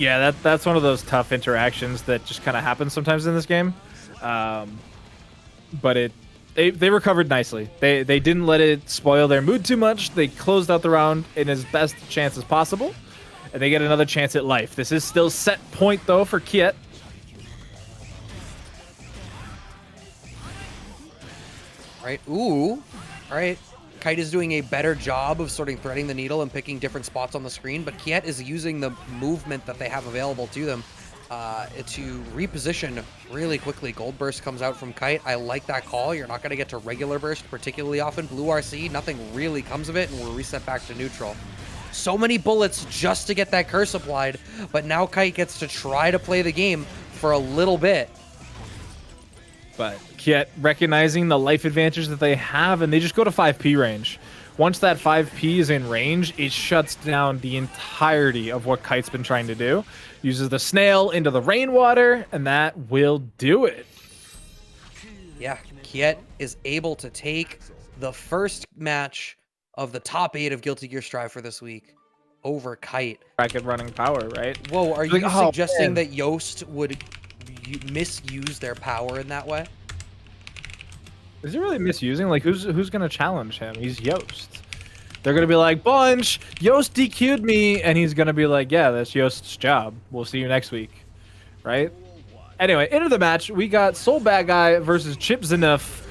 Yeah, that's one of those tough interactions that just kind of happens sometimes in this game. But they recovered nicely. They didn't let it spoil their mood too much. They closed out the round in as best chance as possible, and they get another chance at life. This is still set point, though, for Kyet. Right. Ooh. All right. Kite is doing a better job of sort of threading the needle and picking different spots on the screen, but Kyet is using the movement that they have available to them to reposition really quickly. Gold burst comes out from Kite. I like that call. You're not going to get to regular burst particularly often. Blue RC, nothing really comes of it, and we're reset back to neutral. So many bullets just to get that curse applied, but now Kite gets to try to play the game for a little bit. But Kyet recognizing the life advantage that they have, and they just go to 5P range. Once that 5P is in range, it shuts down the entirety of what Kite's been trying to do. Uses the snail into the rainwater, and that will do it. Yeah, Kyet is able to take the first match of the top 8 of Guilty Gear Strive for this week over Kite. Bracket running power, right? Whoa, are you suggesting that Yoast would misuse their power in that way? Is he really misusing? Like, who's gonna challenge him? He's Yoast. They're gonna be like, Bunch, Yoast DQ'd me, and he's gonna be like, yeah, that's Yoast's job. We'll see you next week, right? Anyway, into the match, we got Soul Badguy versus Chipp Zanuff,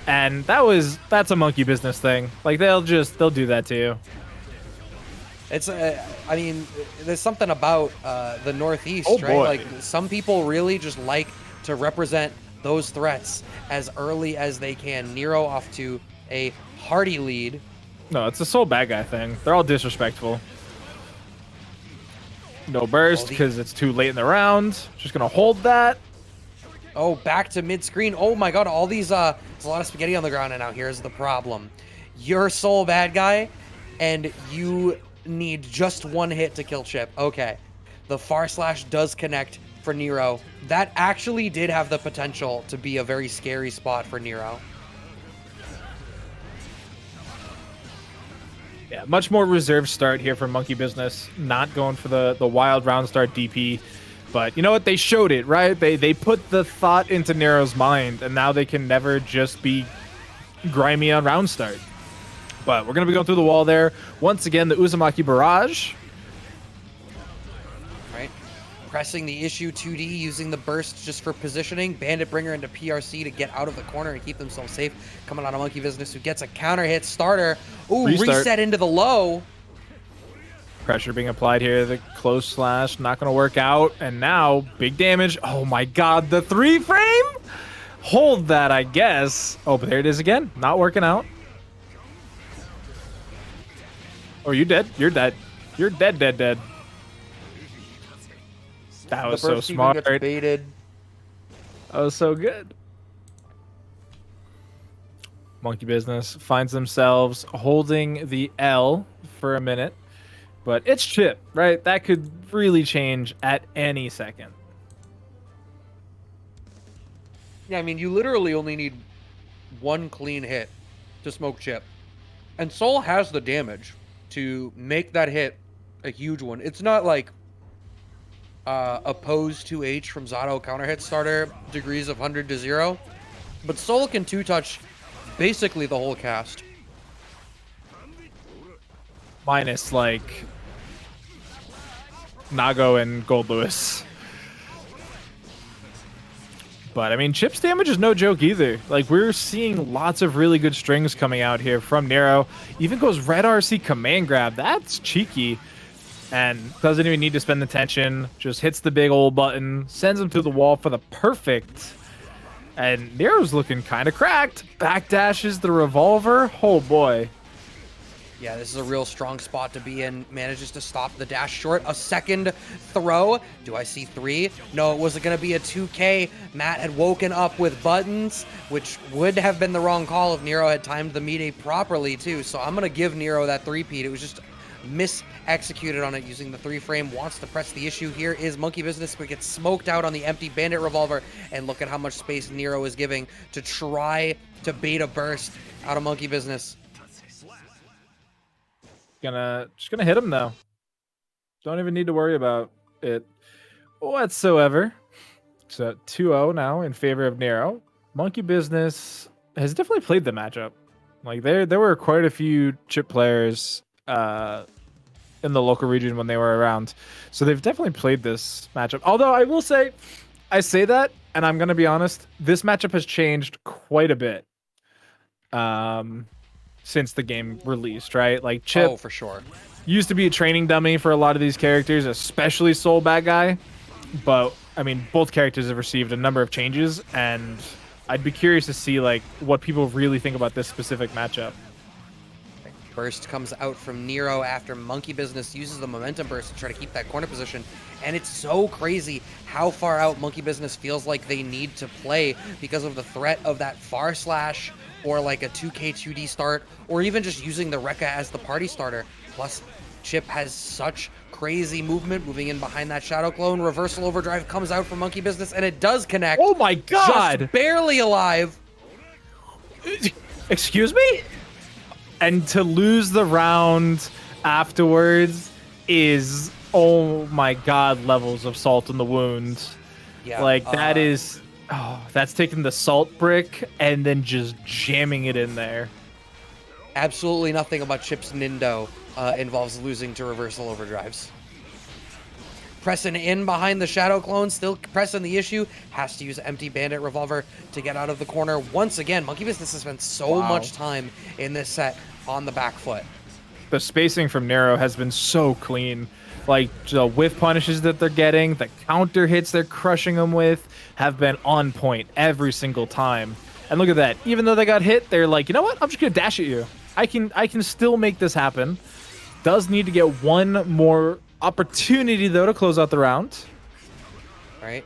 and that's a monkey business thing. Like, they'll do that to you. It's I mean, there's something about the Northeast, right? Boy. Like, some people really just like to represent those threats as early as they can. Nero off to a hearty lead. No, it's a Soul Badguy thing. They're all disrespectful. No burst because it's too late in the round. Just gonna hold that. Oh, back to mid-screen. Oh my god, all these, there's a lot of spaghetti on the ground, and now here's the problem. You're Soul bad guy, and you need just one hit to kill Chipp. Okay. The far slash does connect for Nero. That actually did have the potential to be a very scary spot for Nero. Yeah, much more reserved start here from MonkeyBizness. Not going for the wild round start DP. But you know what? They showed it, right? They put the thought into Nero's mind, and now they can never just be grimy on round start. But we're going to be going through the wall there. Once again, the Uzumaki Barrage. Right. Pressing the issue 2D, using the burst just for positioning. Bandit Bringer into PRC to get out of the corner and keep themselves safe. Coming out of MonkeyBizness, who gets a counter hit starter. Ooh, reset into the low. Pressure being applied here. The close slash not going to work out. And now, big damage. Oh my god, the 3-frame? Hold that, I guess. Oh, but there it is again. Not working out. Oh, you dead? You're dead. You're dead, dead, dead. That was so smart. Baited. That was so good. MonkeyBizness finds themselves holding the L for a minute. But it's Chipp, right? That could really change at any second. Yeah, I mean, you literally only need one clean hit to smoke Chipp. And Soul has the damage to make that hit a huge one. It's not like opposed 2H from Zato counter hit starter degrees of 100 to 0. But Soul can 2-touch basically the whole cast. Minus, like, Nago and Gold Lewis. But, I mean, Chipp's damage is no joke either. Like, we're seeing lots of really good strings coming out here from Nero. Even goes Red RC command grab. That's cheeky. And doesn't even need to spend the tension. Just hits the big old button. Sends him through the wall for the perfect. And Nero's looking kind of cracked. Backdashes the revolver. Oh, boy. Yeah, this is a real strong spot to be in. Manages to stop the dash short. A second throw. Do I see 3? No, it wasn't going to be a 2K. Matt had woken up with buttons, which would have been the wrong call if Nero had timed the meet properly, too. So I'm going to give Nero that 3-peat. It was just mis-executed on it using the 3-frame. Wants to press the issue here is MonkeyBizness, but gets smoked out on the empty Bandit revolver. And look at how much space Nero is giving to try to bait a burst out of MonkeyBizness. Just gonna hit him though. Don't even need to worry about it whatsoever. So 2-0 now in favor of Nero. MonkeyBizness has definitely played the matchup. Like there were quite a few Chipp players in the local region when they were around. So they've definitely played this matchup. Although I will say, I say that, and I'm gonna be honest, this matchup has changed quite a bit. Since the game released, right? Like Chipp, oh, for sure, used to be a training dummy for a lot of these characters, especially Soul Badguy. But I mean, both characters have received a number of changes, and I'd be curious to see like what people really think about this specific matchup. Burst comes out from Nero after MonkeyBizness uses the momentum burst to try to keep that corner position. And it's so crazy how far out MonkeyBizness feels like they need to play because of the threat of that far slash or like a 2K 2D start, or even just using the Rekka as the party starter. Plus, Chipp has such crazy movement moving in behind that Shadow Clone. Reversal Overdrive comes out from MonkeyBizness, and it does connect. Oh my god! Just barely alive. Excuse me? And to lose the round afterwards is, oh my god, levels of salt in the wound. Yeah, like that is... Oh, that's taking the salt brick and then just jamming it in there. Absolutely nothing about Chipp's Nindo involves losing to reversal overdrives. Pressing in behind the Shadow Clone, still pressing the issue. Has to use empty Bandit revolver to get out of the corner. Once again, MonkeyBizness has spent so much time in this set on the back foot. The spacing from Nero has been so clean. Like, the whiff punishes that they're getting, the counter hits they're crushing them with have been on point every single time. And look at that. Even though they got hit, they're like, you know what? I'm just going to dash at you. I can still make this happen. Does need to get one more opportunity, though, to close out the round. Right.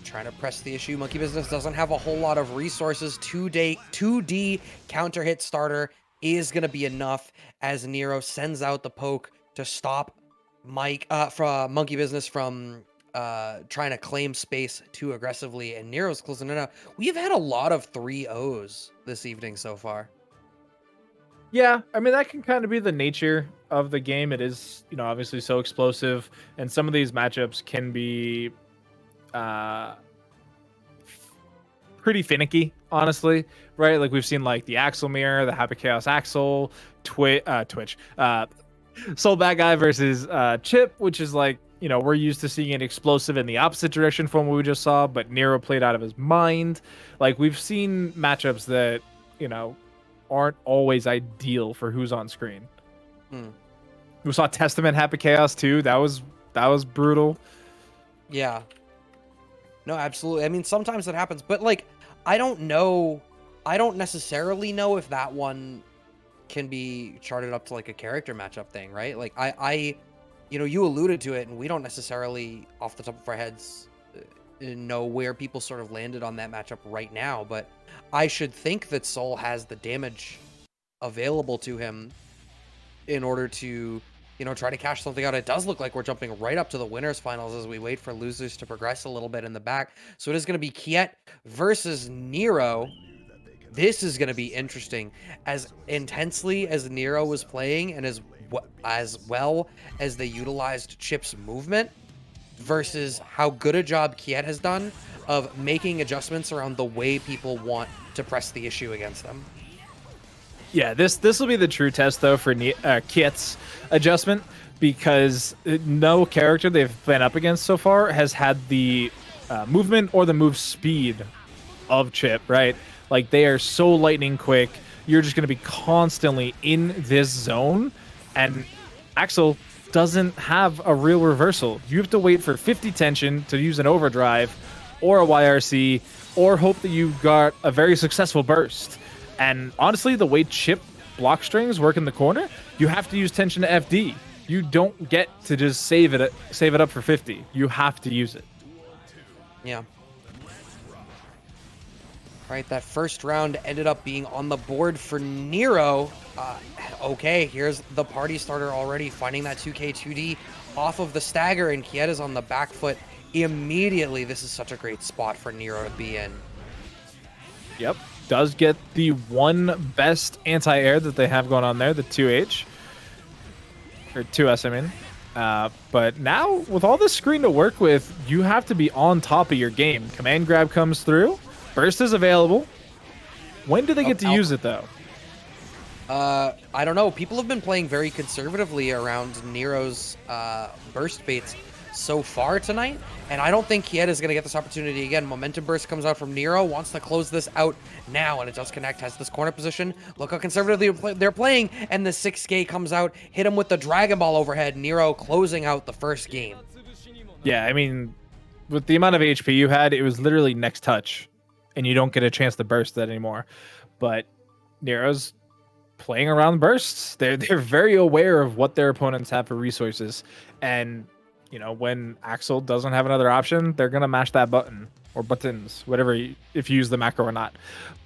trying to press the issue. MonkeyBizness doesn't have a whole lot of resources. 2D counter hit starter is going to be enough as Nero sends out the poke to stop from MonkeyBizness from trying to claim space too aggressively, and Nero's closing it out. We've had a lot of 3-0s this evening so far. Yeah, I mean, that can kind of be the nature of the game. It is, obviously so explosive, and some of these matchups can be pretty finicky, honestly, right? Like we've seen like the Axl mirror, the Happy Chaos Axl, Twitch, Soul Badguy versus Chipp, which is like, we're used to seeing it explosive in the opposite direction from what we just saw, but Nero played out of his mind. Like we've seen matchups that, aren't always ideal for who's on screen. We saw Testament Happy Chaos too. That was brutal. Yeah. No, absolutely. I mean, sometimes it happens, but like, I don't necessarily know if that one can be charted up to like a character matchup thing, right? Like you alluded to it, and we don't necessarily off the top of our heads know where people sort of landed on that matchup right now, but I should think that Soul has the damage available to him in order to, try to cash something out. It does look like we're jumping right up to the winners finals as we wait for losers to progress a little bit in the back. So it is going to be Kyet versus Nero. This is going to be interesting. As intensely as Nero was playing and as well as they utilized Chipp's movement versus how good a job Kyet has done of making adjustments around the way people want to press the issue against them. Yeah, this will be the true test, though, for Kyet's adjustment, because no character they've been up against so far has had the movement or the move speed of Chipp, right? Like, they are so lightning quick. You're just going to be constantly in this zone, and Axl doesn't have a real reversal. You have to wait for 50 tension to use an overdrive or a YRC, or hope that you got a very successful burst. And honestly, the way Chipp block strings work in the corner, you have to use tension to FD. You don't get to just save it up for 50. You have to use it. Yeah. All right, that first round ended up being on the board for Nero. Okay, here's the party starter already, finding that 2K 2D off of the stagger, and Kyet is on the back foot immediately. This is such a great spot for Nero to be in. Yep. Does get the one best anti-air that they have going on there, the 2H. Or 2S, I mean. But now, with all this screen to work with, you have to be on top of your game. Command grab comes through. Burst is available. When do they get to use it, though? I don't know. People have been playing very conservatively around Nero's burst baits so far tonight, and I don't think Kyet is going to get this opportunity again. Momentum burst comes out from Nero, wants to close this out now, and it does connect, has this corner position. Look how conservatively they're playing, and the 6K comes out, hit him with the Dragon Ball overhead. Nero closing out the first game. Yeah, I mean, with the amount of HP you had, it was literally next touch, and you don't get a chance to burst that anymore. But Nero's playing around bursts. They're very aware of what their opponents have for resources, and when Axl doesn't have another option, they're gonna mash that button or buttons, whatever, if you use the macro or not.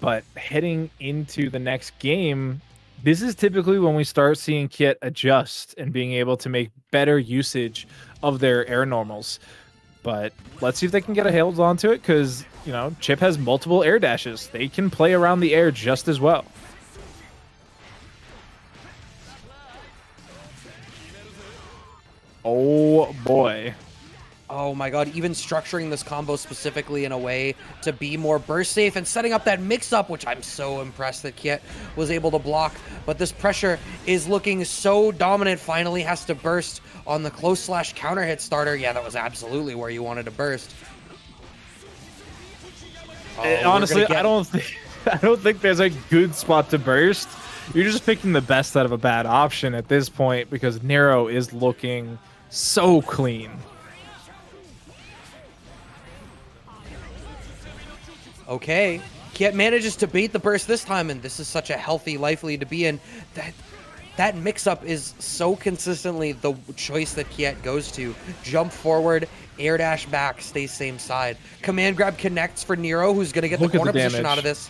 But heading into the next game, this is typically when we start seeing Kyet adjust and being able to make better usage of their air normals. But let's see if they can get a hold onto it, because Chipp has multiple air dashes. They can play around the air just as well. Oh boy. Oh my god, even structuring this combo specifically in a way to be more burst safe and setting up that mix-up, which I'm so impressed that Kyet was able to block. But this pressure is looking so dominant, finally has to burst on the close / counter hit starter. Yeah, that was absolutely where you wanted to burst. Honestly, I don't think there's a good spot to burst. You're just picking the best out of a bad option at this point, because Nero is looking so clean. Okay, Kyet manages to bait the burst this time, and this is such a healthy life lead to be in. That mix-up is so consistently the choice that Kyet goes to. Jump forward, Air dash back, stays same side. Command grab connects for Nero, who's going to get the Look at corner the position damage. out of this.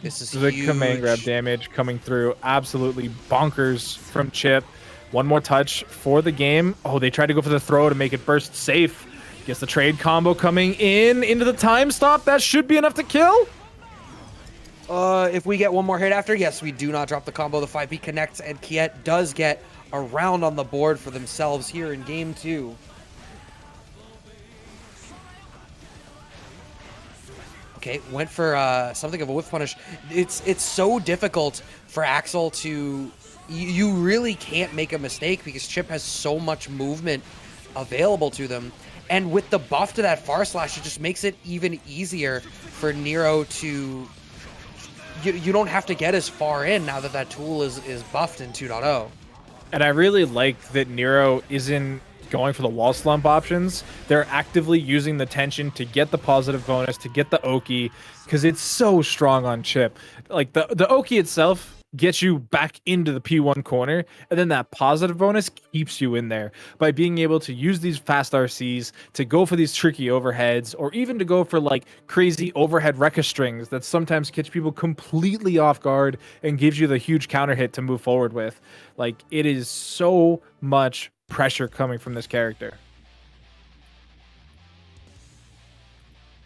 This is The huge. command grab damage coming through. Absolutely bonkers from Chipp. One more touch for the game. Oh, they tried to go for the throw to make it burst safe. Gets the trade combo coming in into the time stop. That should be enough to kill. If we get one more hit after, yes, we do not drop the combo. The 5P connects, and Kyet does get a round on the board for themselves here in game 2. Okay, went for something of a whiff punish. It's so difficult for Axl to... You really can't make a mistake because Chipp has so much movement available to them. And with the buff to that far slash, it just makes it even easier for Nero to... You don't have to get as far in now that that tool is buffed in 2.0. And I really like that Nero isn't going for the wall slump options. They're actively using the tension to get the positive bonus, to get the Oki, because it's so strong on Chipp. Like the Oki itself gets you back into the P1 corner, and then that positive bonus keeps you in there by being able to use these fast RCs to go for these tricky overheads, or even to go for like crazy overhead Rekka strings that sometimes catch people completely off guard and gives you the huge counter hit to move forward with. Like, it is so much pressure coming from this character.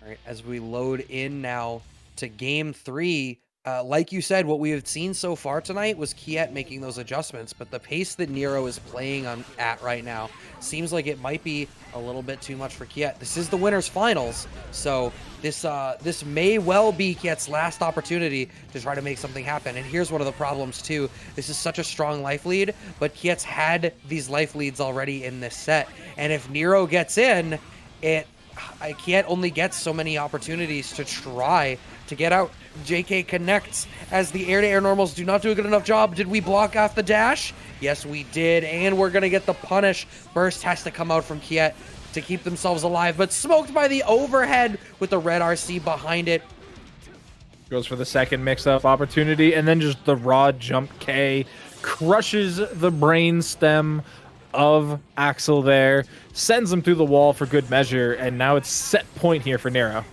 All right, as we load in now to game 3, like you said, what we have seen so far tonight was Kyet making those adjustments, but the pace that Nero is playing at right now seems like it might be a little bit too much for Kyet. This is the winners finals, so this may well be Kyet's last opportunity to try to make something happen. And here's one of the problems too. This is such a strong life lead, but Kyet's had these life leads already in this set, and if Nero gets in, Kyet only gets so many opportunities to try to get out. JK connects as the air-to-air normals do not do a good enough job. Did we block off the dash? Yes, we did, and we're going to get the punish. Burst has to come out from Kyet to keep themselves alive, but smoked by the overhead with the red RC behind it. Goes for the second mix-up opportunity, and then just the raw jump K crushes the brain stem of Axl there, sends him through the wall for good measure, and now it's set point here for Nero.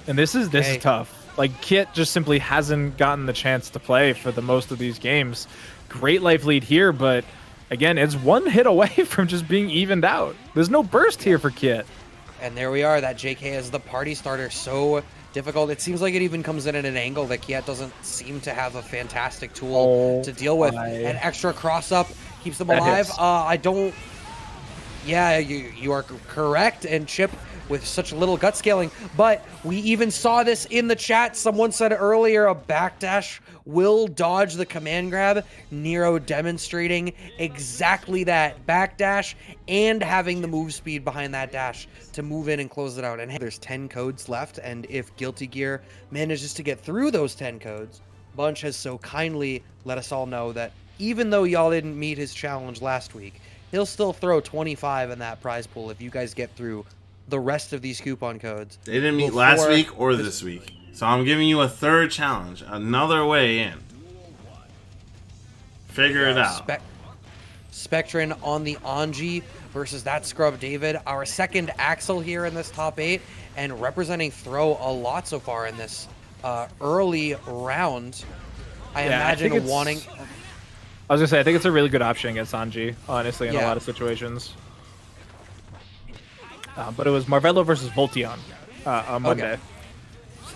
And this is tough. Like, Kyet just simply hasn't gotten the chance to play for the most of these games. Great life lead here, but again, it's one hit away from just being evened out. There's no burst here for Kyet. And there we are. That JK as the party starter, so difficult. It seems like it even comes in at an angle that Kyet doesn't seem to have a fantastic tool to deal with. An extra cross up keeps them alive. I don't... Yeah, you are correct. And Chipp with such little gut scaling, but we even saw this in the chat. Someone said earlier a backdash will dodge the command grab. Nero demonstrating exactly that, backdash and having the move speed behind that dash to move in and close it out. And hey, there's 10 codes left, and if Guilty Gear manages to get through those 10 codes, Bunch has so kindly let us all know that even though y'all didn't meet his challenge last week, he'll still throw 25 in that prize pool if you guys get through the rest of these coupon codes. They didn't meet last week or this week. So I'm giving you a third challenge, another way in. Figure it out. Spectryn on the Anji versus ThatScrubDavid. Our second Axl here in this top 8, and representing throw a lot so far in this early round. I imagine wanting... I was going to say, I think it's a really good option against Anji, honestly, in a lot of situations. But it was Marvello versus Voltion on Monday,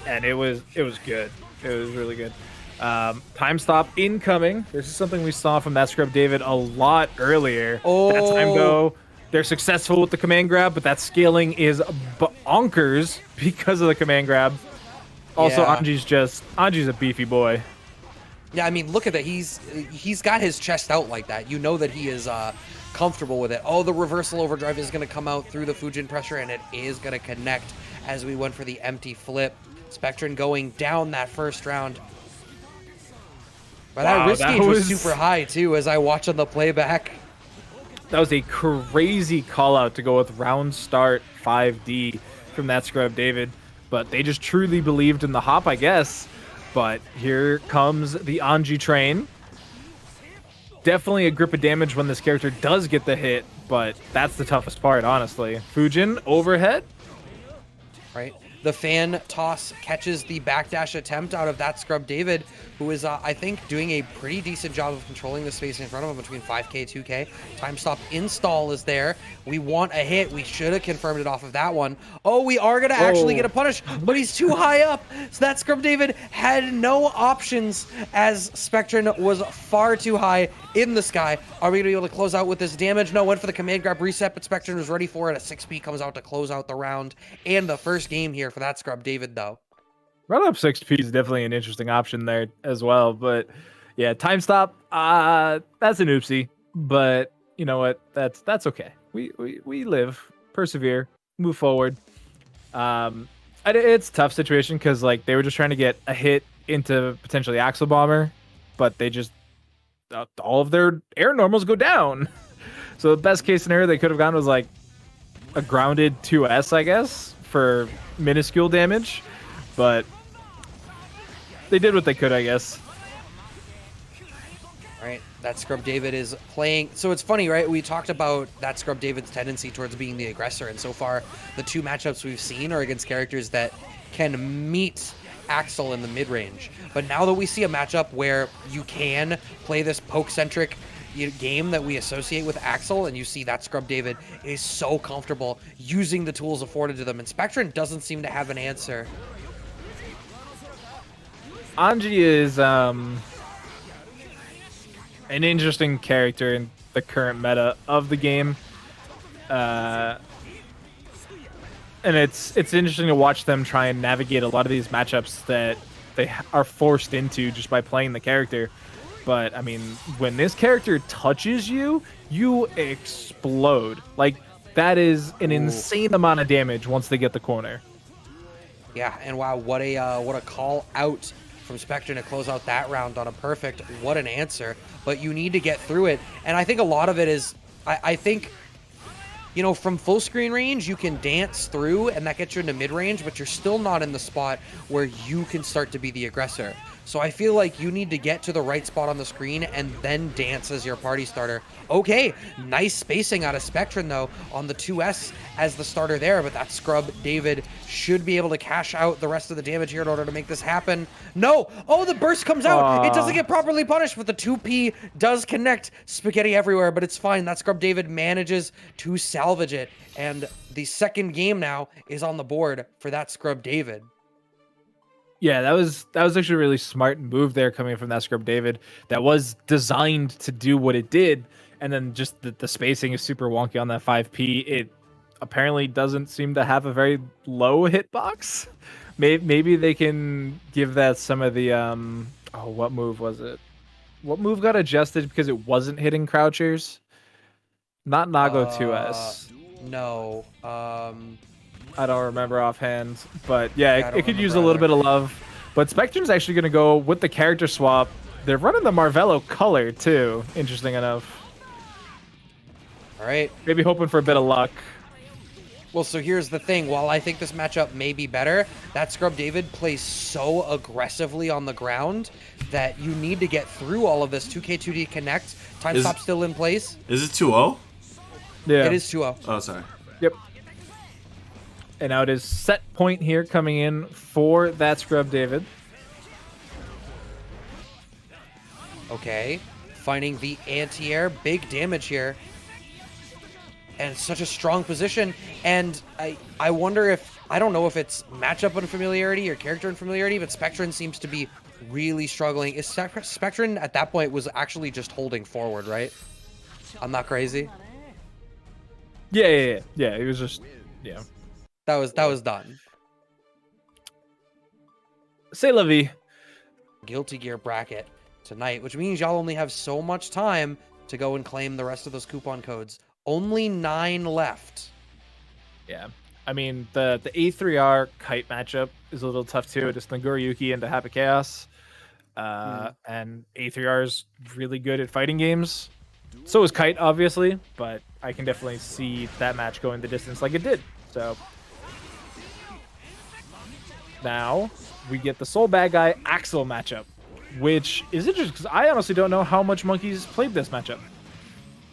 and it was good. It was really good. Time stop incoming. This is something we saw from ThatScrubDavid a lot earlier. That time go, they're successful with the command grab, but that scaling is bonkers because of the command grab. Also, Anji's a beefy boy. Yeah, I mean, look at that. He's got his chest out like that. You know that he is comfortable with it. Oh, the reversal overdrive is going to come out through the Fujin pressure, and it is going to connect as we went for the empty flip. Spectryn going down that first round. But that risk gauge was super high, too, as I watch on the playback. That was a crazy call-out to go with round start 5D from ThatScrubDavid. But they just truly believed in the hop, I guess. But here comes the Anji train. definitely a grip of damage when this character does get the hit, but that's the toughest part, honestly. Fujin, overhead. Right? The fan toss catches the backdash attempt out of ThatScrubDavid, who is, I think, doing a pretty decent job of controlling the space in front of him between 5K, 2K. Time stop install is there. We want a hit. We should have confirmed it off of that one. Oh, we are going to actually get a punish, but he's too high up. So ThatScrubDavid had no options as Spectryn was far too high in the sky. Are we going to be able to close out with this damage? No, went for the command grab reset, but Spectryn was ready for it. A 6P comes out to close out the round and the first game here for ThatScrubDavid, though. Run up 6P is definitely an interesting option there as well. But yeah, time stop, that's an oopsie. But you know what? That's okay. We live, persevere, move forward. It's a tough situation because like they were just trying to get a hit into potentially Axl Bomber, but they just all of their air normals go down. So the best case scenario they could have gotten was like a grounded 2S, I guess, for minuscule damage. But they did what they could, I guess. Right, ThatScrubDavid is playing. So it's funny, right? We talked about ThatScrubDavid's tendency towards being the aggressor, and so far the two matchups we've seen are against characters that can meet Axl in the mid-range. But now that we see a matchup where you can play this poke-centric game that we associate with Axl, and you see ThatScrubDavid is so comfortable using the tools afforded to them, and Spectryn doesn't seem to have an answer. Anji is an interesting character in the current meta of the game. And it's interesting to watch them try and navigate a lot of these matchups that they are forced into just by playing the character. But, I mean, when this character touches you, you explode. Like, that is an insane amount of damage once they get the corner. Yeah, and wow, what a call out from Spectryn to close out that round on a perfect. What an answer. But you need to get through it. And I think a lot of it is, I think, you know, from full screen range, you can dance through and that gets you into mid range, but you're still not in the spot where you can start to be the aggressor. So I feel like you need to get to the right spot on the screen and then dance as your party starter. Okay, nice spacing out of Spectryn, though, on the 2S as the starter there, but ThatScrubDavid should be able to cash out the rest of the damage here in order to make this happen. No! Oh, the burst comes out! It doesn't get properly punished, but the 2P does connect. Spaghetti everywhere, but it's fine. ThatScrubDavid manages to salvage it, and the second game now is on the board for ThatScrubDavid. Yeah, that was actually a really smart move there coming from ThatScrubDavid. That was designed to do what it did, and then just the spacing is super wonky on that 5P. It apparently doesn't seem to have a very low hitbox. Maybe they can give that some of the what move was it? What move got adjusted because it wasn't hitting crouchers? Not Nago 2S. No. I don't remember offhand, but yeah, it could use a little bit of love. But Spectryn's actually going to go with the character swap. They're running the Marvello color too, interesting enough. All right. Maybe hoping for a bit of luck. Well, so here's the thing. While I think this matchup may be better, ThatScrubDavid plays so aggressively on the ground that you need to get through all of this. 2K2D connect. Time stop still in place. Is it 2-0? Yeah. It is 2-0. Oh, sorry. Yep. And now it is set point here coming in for ThatScrubDavid. Okay. Finding the anti-air. Big damage here. And such a strong position. And I wonder if, I don't know if it's matchup unfamiliarity or character unfamiliarity, but Spectryn seems to be really struggling. Is Spectryn at that point was actually just holding forward, right? I'm not crazy. Yeah. It was just, yeah. That was done. C'est la vie. Guilty Gear bracket tonight, which means y'all only have so much time to go and claim the rest of those coupon codes. Only 9 left. Yeah. I mean, the A3R Kite matchup is a little tough too. It's Nagoriyuki into Happy Chaos. And A3R is really good at fighting games. So is Kite, obviously, but I can definitely see that match going the distance like it did. So now we get the Soul Badguy Axl matchup. which is interesting because I honestly don't know how much Monkey's played this matchup.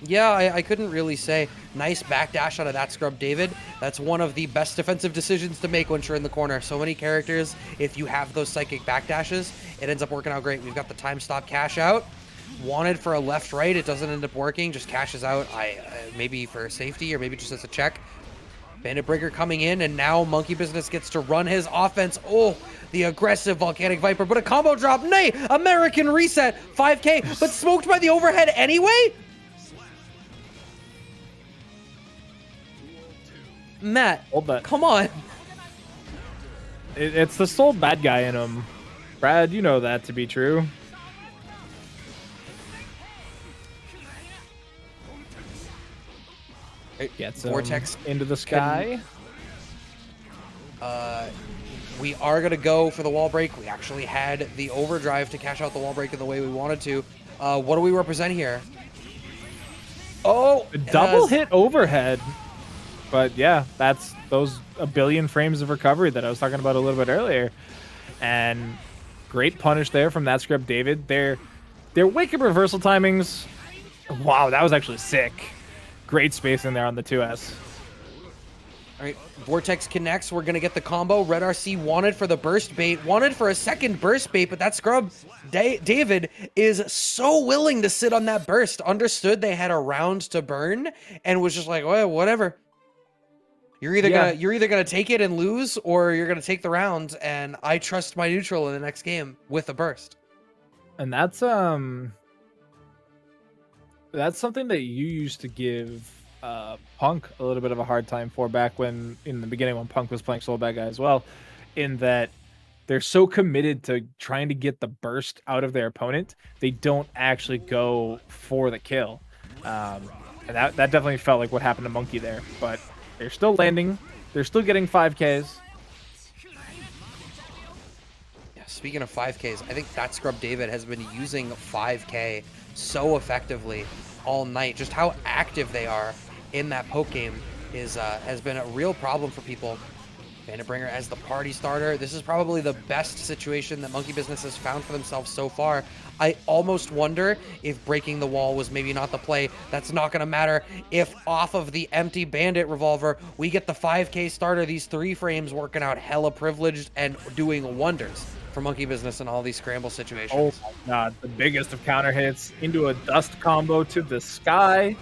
Yeah, I couldn't really say. Nice backdash out of ThatScrubDavid. That's one of the best defensive decisions to make once you're in the corner. So many characters, if you have those psychic backdashes, it ends up working out great. We've got the time stop cash out. Wanted for a left-right. It doesn't end up working. Just cashes out. Maybe for safety or maybe just as a check. Bandit Breaker coming in, and now MonkeyBizness gets to run his offense. Oh, the aggressive Volcanic Viper, but a combo drop. Nay, American Reset, 5K, but smoked by the overhead anyway? Matt, Hold that. come on. It's the sole bad guy in him. Brad, you know that to be true. Gets Vortex into the sky. We are going to go for the wall break. We actually had the overdrive to cash out the wall break in the way we wanted to. What do we represent here? Oh, A double hit overhead. But yeah, that's those a billion frames of recovery that I was talking about a little bit earlier. And great punish there from ThatScrubDavid. Their wake-up reversal timings. Wow, that was actually sick. Great space in there on the 2S. All right, Vortex connects. We're going to get the combo. Red RC wanted for the burst bait, wanted for a second burst bait, but ThatScrubDavid is so willing to sit on that burst. Understood they had a round to burn and was just like, well, whatever. You're either gonna take it and lose, or you're gonna take the round, and I trust my neutral in the next game with a burst. And that's something that you used to give Punk a little bit of a hard time for back when in the beginning when Punk was playing Soul Bad Guy as well, in that they're so committed to trying to get the burst out of their opponent, they don't actually go for the kill. And that definitely felt like what happened to Monkey there, but they're still landing. They're still getting 5Ks. Yeah, speaking of 5Ks, I think ThatScrubDavid has been using 5K so effectively all night. Just how active they are in that poke game has been a real problem for people. Bandit Bringer as the party starter. This is probably the best situation that MonkeyBizness has found for themselves so far. I almost wonder if breaking the wall was maybe not the play. That's not going to matter if off of the empty Bandit revolver, we get the 5K starter. These 3 frames working out hella privileged and doing wonders for MonkeyBizness in all these scramble situations. Oh my god, the biggest of counter hits into a dust combo to the sky.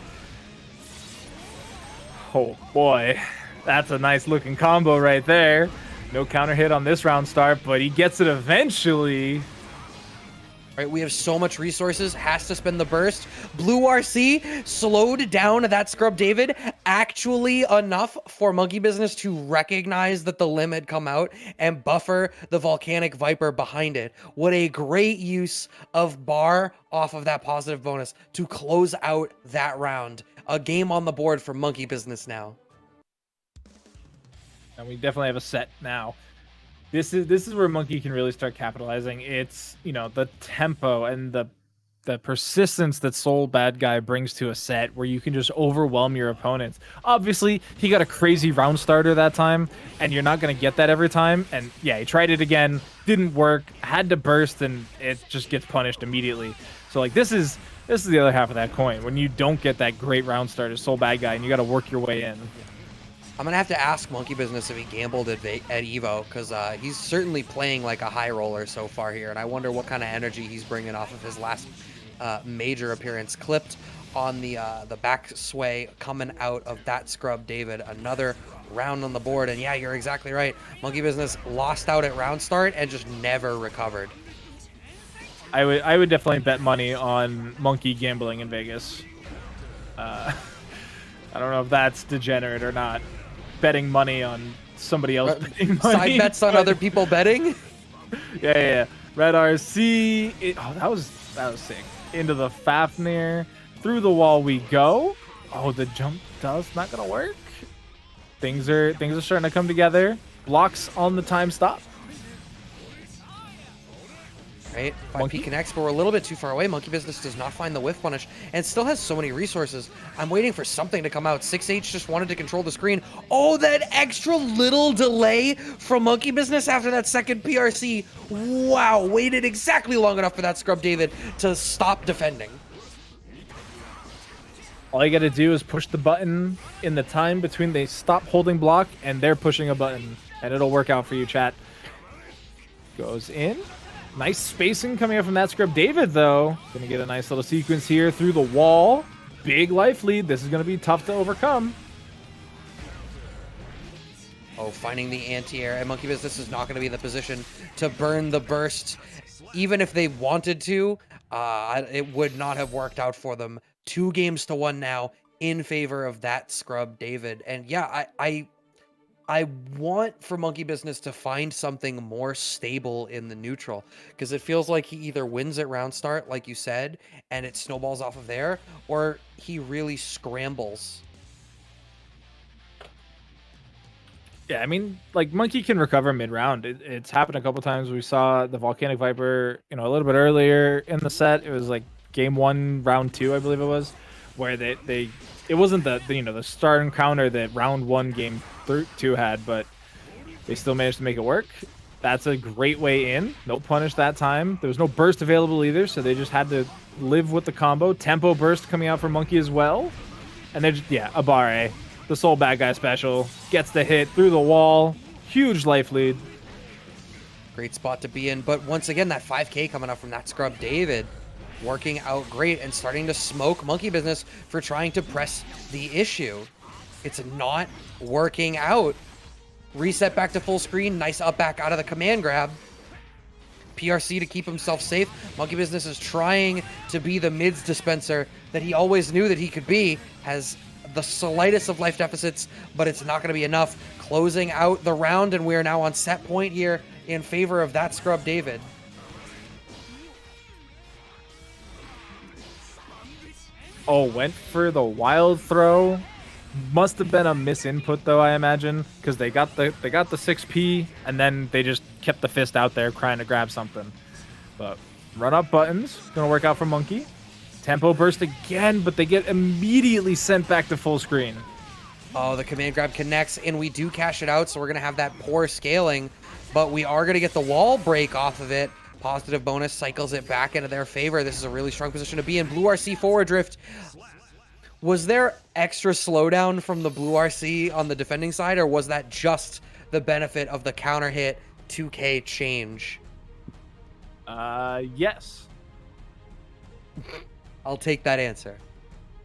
Oh boy. That's a nice looking combo right there. No counter hit on this round start, but he gets it eventually. All right, we have so much resources. Has to spend the burst. Blue RC slowed down ThatScrubDavid actually enough for MonkeyBizness to recognize that the limb had come out and buffer the Volcanic Viper behind it. What a great use of bar off of that positive bonus to close out that round. A game on the board for MonkeyBizness now. And we definitely have a set now. This is where Monkey can really start capitalizing. It's, you know, the tempo and the persistence that Soul Bad Guy brings to a set where you can just overwhelm your opponents. Obviously, he got a crazy round starter that time, and you're not going to get that every time. And yeah, he tried it again, didn't work, had to burst, and it just gets punished immediately. So like this is the other half of that coin. When you don't get that great round starter, Soul Bad Guy, and you got to work your way in. I'm gonna have to ask MonkeyBizness if he gambled at Evo, because he's certainly playing like a high roller so far here, and I wonder what kind of energy he's bringing off of his last major appearance. Clipped on the back sway coming out of ThatScrubDavid. Another round on the board, and yeah, you're exactly right. MonkeyBizness lost out at round start and just never recovered. I would definitely bet money on Monkey gambling in Vegas. I don't know if that's degenerate or not. Betting money on somebody else betting money. Side bets on other people betting? Yeah. Red RC. That was sick. Into the Fafnir. Through the wall we go. Oh, the jump does not gonna work. Things are starting to come together. Blocks on the time stop. right? 5P Monkey? connects, but we're a little bit too far away. MonkeyBizness does not find the whiff punish and still has so many resources. I'm waiting for something to come out. 6H just wanted to control the screen. Oh, that extra little delay from MonkeyBizness after that second PRC. Wow, waited exactly long enough for ThatScrubDavid to stop defending. All you got to do is push the button in the time between they stop holding block and they're pushing a button, and it'll work out for you, chat. Goes in. Nice spacing coming up from ThatScrubDavid, though. Gonna get a nice little sequence here through the wall. Big life lead. This is gonna be tough to overcome. Oh, finding the anti-air, and MonkeyBizness is not going to be in the position to burn the burst. Even if they wanted to, it would not have worked out for them. 2-1 now in favor of ThatScrubDavid. And yeah, I want for MonkeyBizness to find something more stable in the neutral, because it feels like he either wins at round start, like you said, and it snowballs off of there, or he really scrambles. Yeah, I mean, like, Monkey can recover mid-round. It's happened a couple times. We saw the Volcanic Viper, a little bit earlier in the set. It was like game 1, round 2, I believe it was, where it wasn't the start encounter that round 1, game 2 had, but they still managed to make it work. That's a great way in. No punish that time. There was no burst available either, so they just had to live with the combo. Tempo burst coming out for Monkey as well. And they're just, yeah, Abare. The sole bad guy special gets the hit through the wall. Huge life lead. Great spot to be in, but once again, that 5K coming up from ThatScrubDavid, working out great and starting to smoke MonkeyBizness for trying to press the issue. It's not working out. Reset back to full screen. Nice up back out of the command grab. PRC to keep himself safe. MonkeyBizness is trying to be the mids dispenser that he always knew that he could be. Has the slightest of life deficits, but it's not going to be enough. Closing out the round, and we are now on set point here in favor of ThatScrubDavid. Oh, went for the wild throw. Must have been a misinput, though, I imagine, because they got the 6P, and then they just kept the fist out there trying to grab something. But run up buttons, gonna work out for Monkey. Tempo burst again, but they get immediately sent back to full screen. Oh, the command grab connects, and we do cash it out, so we're going to have that poor scaling, but we are going to get the wall break off of it. Positive bonus cycles it back into their favor. This is a really strong position to be in. Blue RC forward drift. Was there extra slowdown from the Blue RC on the defending side, or was that just the benefit of the counter hit 2K change? Yes. I'll take that answer.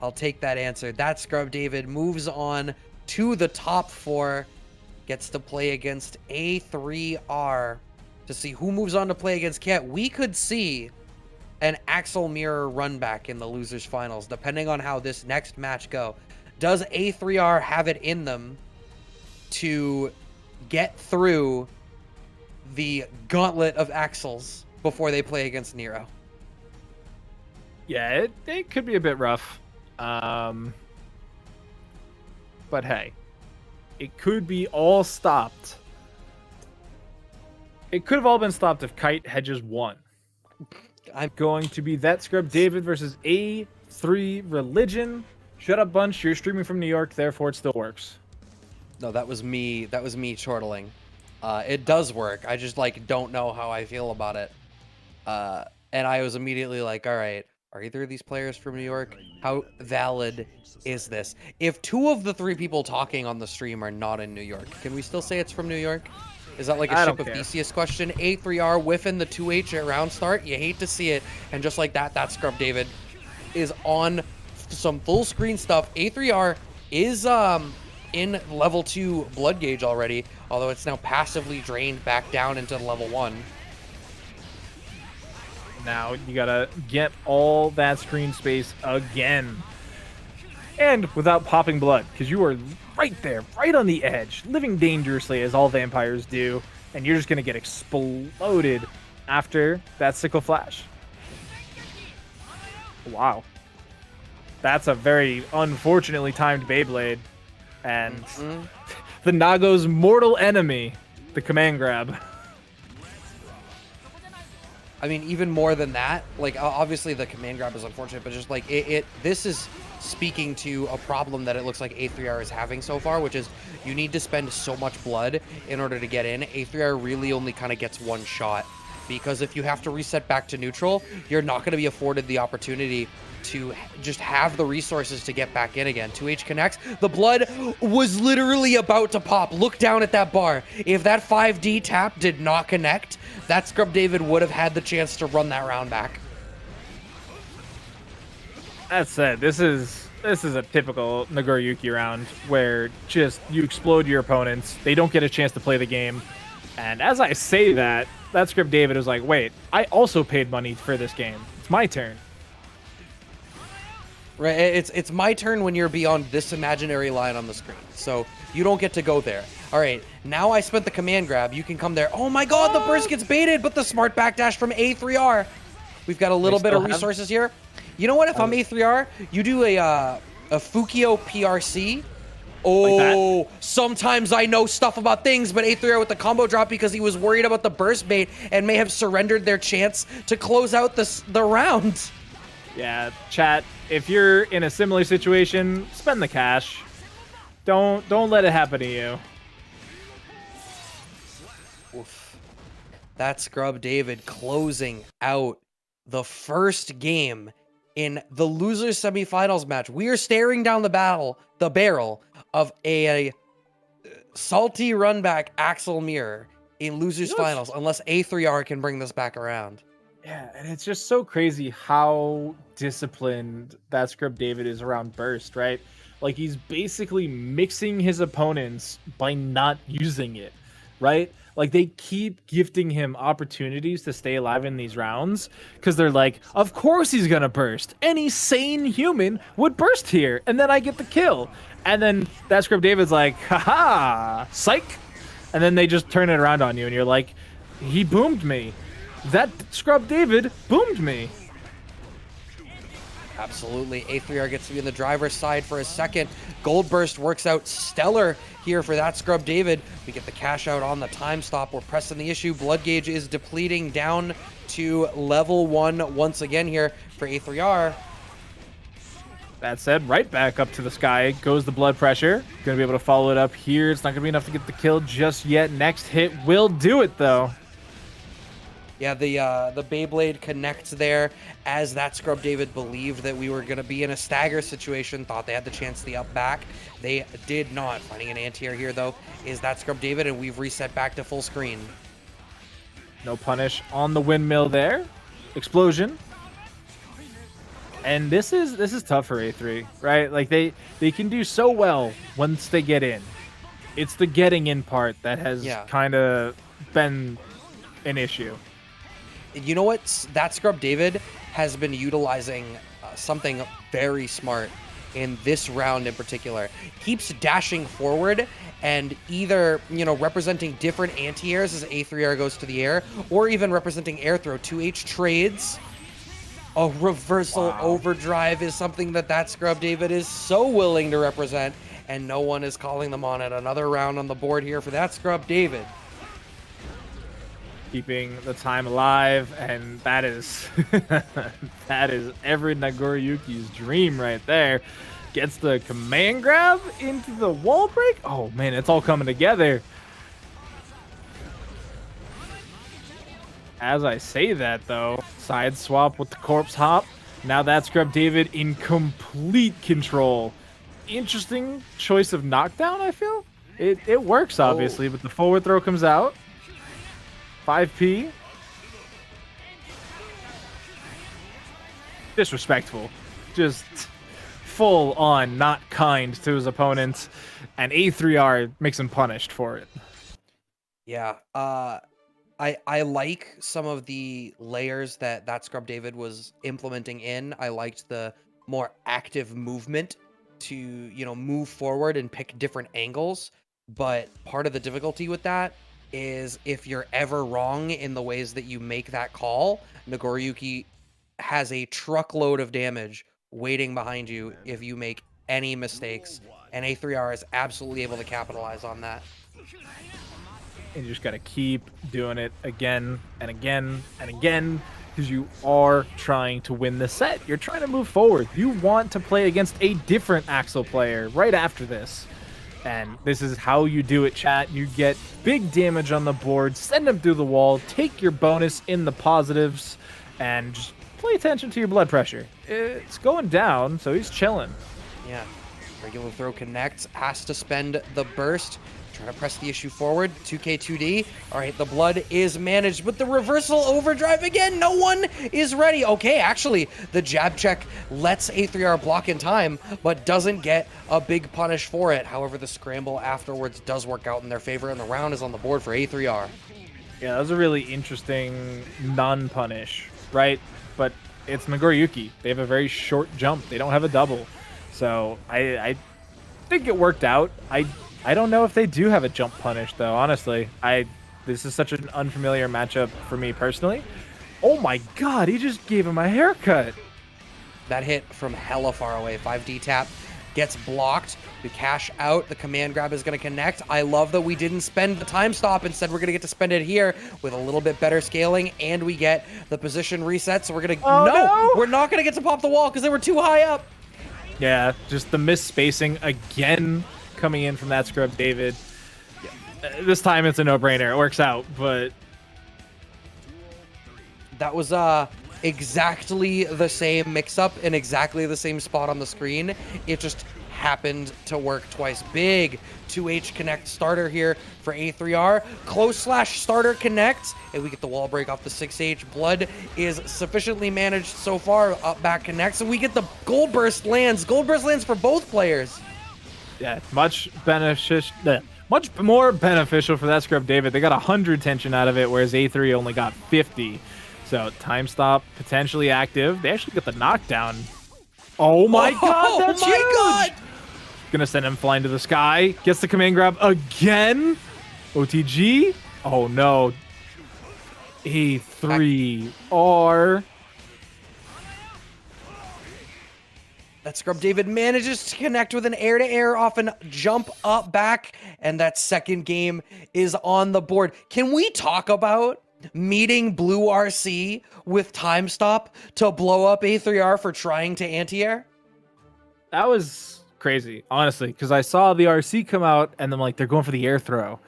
ThatScrubDavid moves on to the top 4. Gets to play against A3R to see who moves on to play against Kyet. We could see an Axl mirror run back in the losers finals, depending on how this next match go. Does A3R have it in them to get through the gauntlet of Axls before they play against Nero? Yeah, it could be a bit rough. But hey, it could be all stopped. It could have all been stopped if Kite had just won. I'm going to be ThatScrubDavid versus A3 Religion. Shut up, bunch. You're streaming from New York, therefore it still works. No, that was me. That was me chortling. It does work. I just don't know how I feel about it. And I was immediately like, all right, are either of these players from New York? How valid is this? If 2 of the 3 people talking on the stream are not in New York, can we still say it's from New York? Is that like a Ship of Theseus question? A3R whiffing the 2H at round start. You hate to see it. And just like that, ThatScrubDavid is on some full screen stuff. A3R is in level 2 blood gauge already, although it's now passively drained back down into level 1. Now you gotta get all that screen space again. And without popping blood, because you are right there, right on the edge, living dangerously as all vampires do, and you're just gonna get exploded after that sickle flash. Wow. That's a very unfortunately timed Beyblade. And the Nago's mortal enemy, the command grab. I mean, even more than that, like obviously the command grab is unfortunate, but just like this is speaking to a problem that it looks like A3R is having so far, which is you need to spend so much blood in order to get in. A3R really only kind of gets one shot, because if you have to reset back to neutral, you're not going to be afforded the opportunity to just have the resources to get back in again. 2H connects. The blood was literally about to pop. Look down at that bar. If that 5D tap did not connect, ThatScrubDavid would have had the chance to run that round back. That said, this is a typical Nagoriyuki round where just you explode your opponents. They don't get a chance to play the game. And as I say that, ThatScrubDavid was like, wait, I also paid money for this game. It's my turn. Right, it's my turn when you're beyond this imaginary line on the screen. So you don't get to go there. All right, now I spent the command grab. You can come there. Oh my god, the burst gets baited, but the smart backdash from A3R. We've got a little bit of resources here. You know what? If I'm A3R, you do a Fukio PRC. Oh, like sometimes I know stuff about things, but A3R with the combo drop because he was worried about the burst bait and may have surrendered their chance to close out the round. Yeah, chat, if you're in a similar situation, spend the cash. Don't let it happen to you. Oof. ThatScrubDavid closing out the first game in the losers semifinals match. We are staring down the barrel of a salty run back Axl Mirror in losers finals, unless A3R can bring this back around. Yeah, and it's just so crazy how disciplined ThatScrubDavid is around burst, right? Like, he's basically mixing his opponents by not using it, right? Like, they keep gifting him opportunities to stay alive in these rounds because they're like, of course he's gonna burst. Any sane human would burst here, and then I get the kill. And then ThatScrubDavid's like, haha, psych. And then they just turn it around on you, and you're like, he boomed me. ThatScrubDavid boomed me. Absolutely. A3R gets to be in the driver's side for a second. Gold Burst works out stellar here for ThatScrubDavid. We get the cash out on the time stop. We're pressing the issue. Blood gauge is depleting down to level 1 once again here for A3R. That said, right back up to the sky goes the blood pressure. Gonna be able to follow it up here. It's not gonna be enough to get the kill just yet. Next hit will do it though. Yeah, the Beyblade connects there as ThatScrubDavid believed that we were going to be in a stagger situation, thought they had the chance to the up back. They did not. Finding an anti-air here, though, is ThatScrubDavid, and we've reset back to full screen. No punish on the windmill there. Explosion. And this is tough for A3, right? Like, they can do so well once they get in. It's the getting in part that has kind of been an issue. You know what? ThatScrubDavid has been utilizing something very smart in this round in particular. Keeps dashing forward and either, representing different anti-airs as A3R goes to the air, or even representing air throw. 2H trades. A reversal overdrive is something that ThatScrubDavid is so willing to represent, and no one is calling them on it. Another round on the board here for ThatScrubDavid. Keeping the time alive, and that is that is every Nagoriyuki's dream right there. Gets the command grab into the wall break. Oh man, it's all coming together. As I say that though, side swap with the corpse hop. Now ThatScrubDavid in complete control. Interesting choice of knockdown, I feel. It works obviously, but the forward throw comes out. 5P. Disrespectful. Just full on not kind to his opponents. And A3R makes him punished for it. Yeah. I like some of the layers that ThatScrubDavid was implementing in. I liked the more active movement to, move forward and pick different angles. But part of the difficulty with that is if you're ever wrong in the ways that you make that call, Nagoriyuki has a truckload of damage waiting behind you if you make any mistakes, and A3R is absolutely able to capitalize on that. and you just got to keep doing it again and again and again because you are trying to win the set. You're trying to move forward. You want to play against a different Axl player right after this. And this is how you do it, chat. You get big damage on the board, send him through the wall, take your bonus in the positives, and just pay attention to your blood pressure. It's going down, so he's chilling. Yeah. Regular throw connects, has to spend the burst. Trying to press the issue forward. 2K2D. All right, the blood is managed, but the reversal overdrive again. No one is ready. Okay, actually, the jab check lets A3R block in time, but doesn't get a big punish for it. However, the scramble afterwards does work out in their favor, and the round is on the board for A3R. Yeah, that was a really interesting non-punish, right? But it's Nagoriyuki. They have a very short jump. They don't have a double. So I think it worked out. I don't know if they do have a jump punish, though, honestly. This is such an unfamiliar matchup for me personally. Oh my god, he just gave him a haircut. That hit from hella far away. 5D tap gets blocked. We cash out. The command grab is going to connect. I love that we didn't spend the time stop. Instead, we're going to get to spend it here with a little bit better scaling, and we get the position reset. So we're going to... No! We're not going to get to pop the wall because they were too high up. Yeah, just the misspacing again coming in from ThatScrubDavid. This time it's a no-brainer. It works out, but... That was exactly the same mix-up in exactly the same spot on the screen. It just happened to work twice. Big 2H connect starter here for A3R. Close slash starter connect, and we get the wall break off the 6H. Blood is sufficiently managed so far. Up back connects, and we get the gold burst lands. Gold burst lands for both players. Yeah, much more beneficial for ThatScrubDavid. They got 100 tension out of it, whereas A3 only got 50. So time stop potentially active. They actually got the knockdown. Oh my god, that's huge! God. Gonna send him flying to the sky. Gets the command grab again. OTG. Oh no. A3R. ThatScrubDavid manages to connect with an air-to-air off and jump up back, and that second game is on the board. Can we talk about meeting Blue RC with time stop to blow up A3R for trying to anti-air? That was crazy, honestly, because I saw the RC come out and then like they're going for the air throw,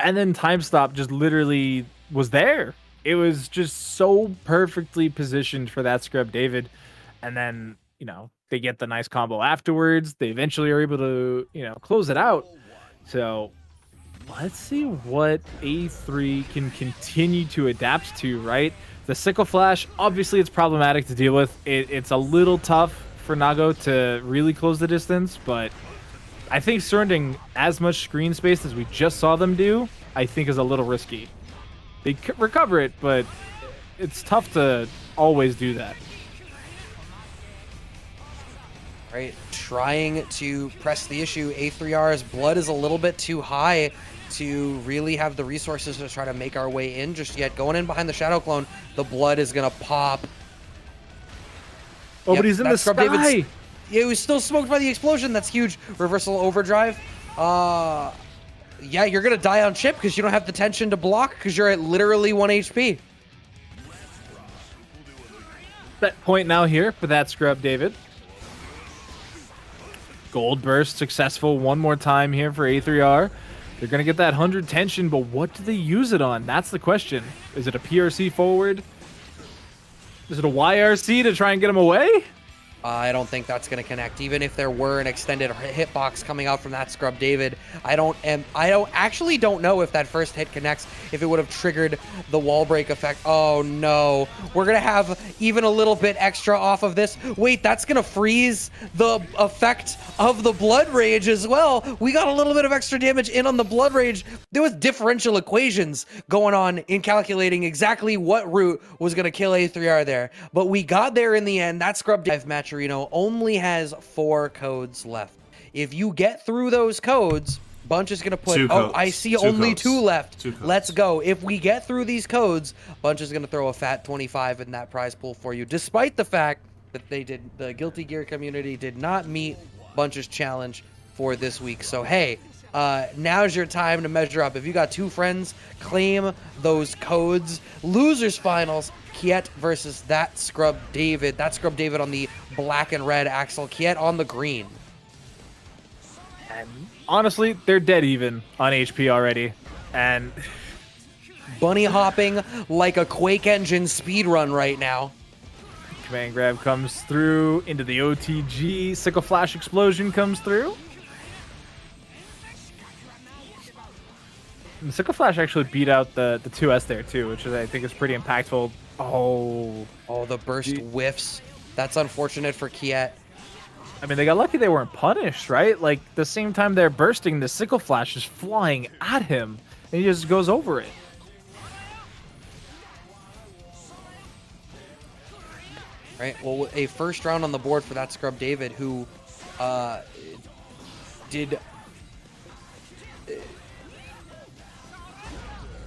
and then time stop just literally was there. It was just so perfectly positioned for ThatScrubDavid, and then they get the nice combo afterwards. They eventually are able to close it out. So let's see what A3 can continue to adapt to, right? The sickle flash, obviously it's problematic to deal with. It's a little tough for Nago to really close the distance, but I think surrendering as much screen space as we just saw them do, I think is a little risky. They could recover it, but it's tough to always do that. Right, trying to press the issue. A3R's blood is a little bit too high to really have the resources to try to make our way in just yet. Going in behind the Shadow Clone, the blood is going to pop. Oh, but he's in the sky. It was still smoked by the explosion. That's huge. Reversal overdrive. Yeah, you're going to die on Chipp because you don't have the tension to block because you're at literally 1 HP. That point now here for ThatScrubDavid. Gold burst successful one more time here for A3R. They're going to get that 100 tension, but what do they use it on? That's the question. Is it a PRC forward? Is it a YRC to try and get him away? I don't think that's going to connect. Even if there were an extended hitbox coming out from ThatScrubDavid, I actually don't know if that first hit connects, if it would have triggered the wall break effect. Oh no, we're going to have even a little bit extra off of this. Wait, that's going to freeze the effect of the blood rage as well. We got a little bit of extra damage in on the blood rage. There was differential equations going on in calculating exactly what route was going to kill A3R there, but we got there in the end. ThatScrubDavid match only has 4 codes left. If you get through those codes, Bunch is going to put... I see only 2 left. Let's go. If we get through these codes, Bunch is going to throw a fat 25 in that prize pool for you, despite the fact that the Guilty Gear community did not meet Bunch's challenge for this week. So, hey, Now's your time to measure up. If you got two friends, claim those codes. Losers finals, Kyet versus ThatScrubDavid. ThatScrubDavid on the black and red, Axl. Kyet on the green. And honestly, they're dead even on HP already. And Bunny hopping like a Quake engine speedrun right now. command grab comes through into the OTG. Sickle Flash explosion comes through. And Sickle Flash actually beat out the 2S there too, which I think is pretty impactful. Oh, the burst whiffs. That's unfortunate for Kyet. I mean, they got lucky they weren't punished, right? Like, the same time they're bursting, the Sickle Flash is flying at him, and he just goes over it. Right, well, a first round on the board for ThatScrubDavid, who did...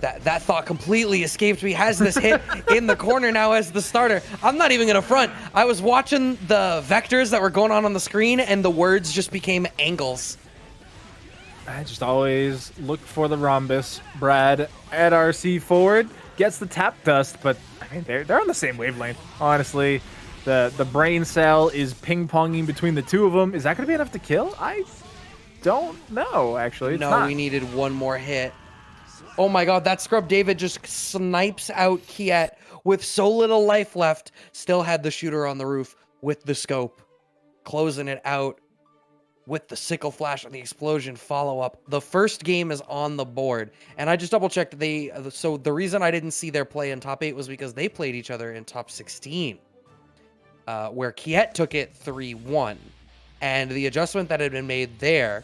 That thought completely escaped me. Has this hit in the corner now as the starter. I'm not even going to front. I was watching the vectors that were going on the screen, and the words just became angles. I just always look for the rhombus. Brad at RC forward gets the tap dust, but I mean they're on the same wavelength. Honestly, the brain cell is ping-ponging between the two of them. Is that going to be enough to kill? I don't know, actually. It's no, not. We needed one more hit. Oh my god, ThatScrubDavid just snipes out Kyet with so little life left. Still had the shooter on the roof with the scope. Closing it out with the Sickle Flash and the explosion follow-up. The first game is on the board. And I just double-checked. So the reason I didn't see their play in top 8 was because they played each other in top 16. Where Kyet took it 3-1. And the adjustment that had been made there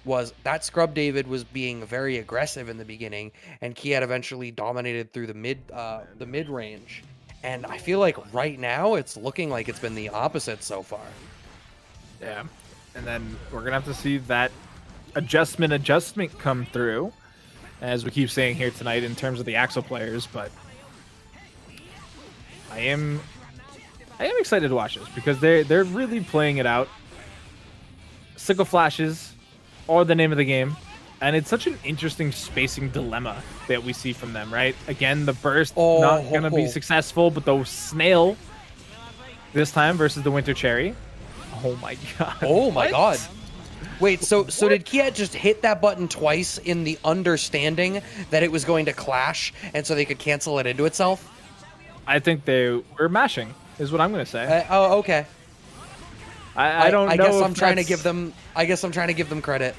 was ThatScrubDavid was being very aggressive in the beginning, and Kyet eventually dominated through the mid range. And I feel like right now it's looking like it's been the opposite so far. Yeah, and then we're gonna have to see that adjustment come through, as we keep saying here tonight in terms of the Axl players. But I am excited to watch this because they're really playing it out. Sickle Flashes are the name of the game, and it's such an interesting spacing dilemma that we see from them, right? Again, the burst not gonna be successful, but the snail this time versus the winter cherry. Oh my god. Oh my god. Wait, so did Kyet just hit that button twice in the understanding that it was going to clash, and so they could cancel it into itself? I think they were mashing, is what I'm gonna say. Okay. I don't know. I guess I'm trying to give them. I guess I'm trying to give them credit.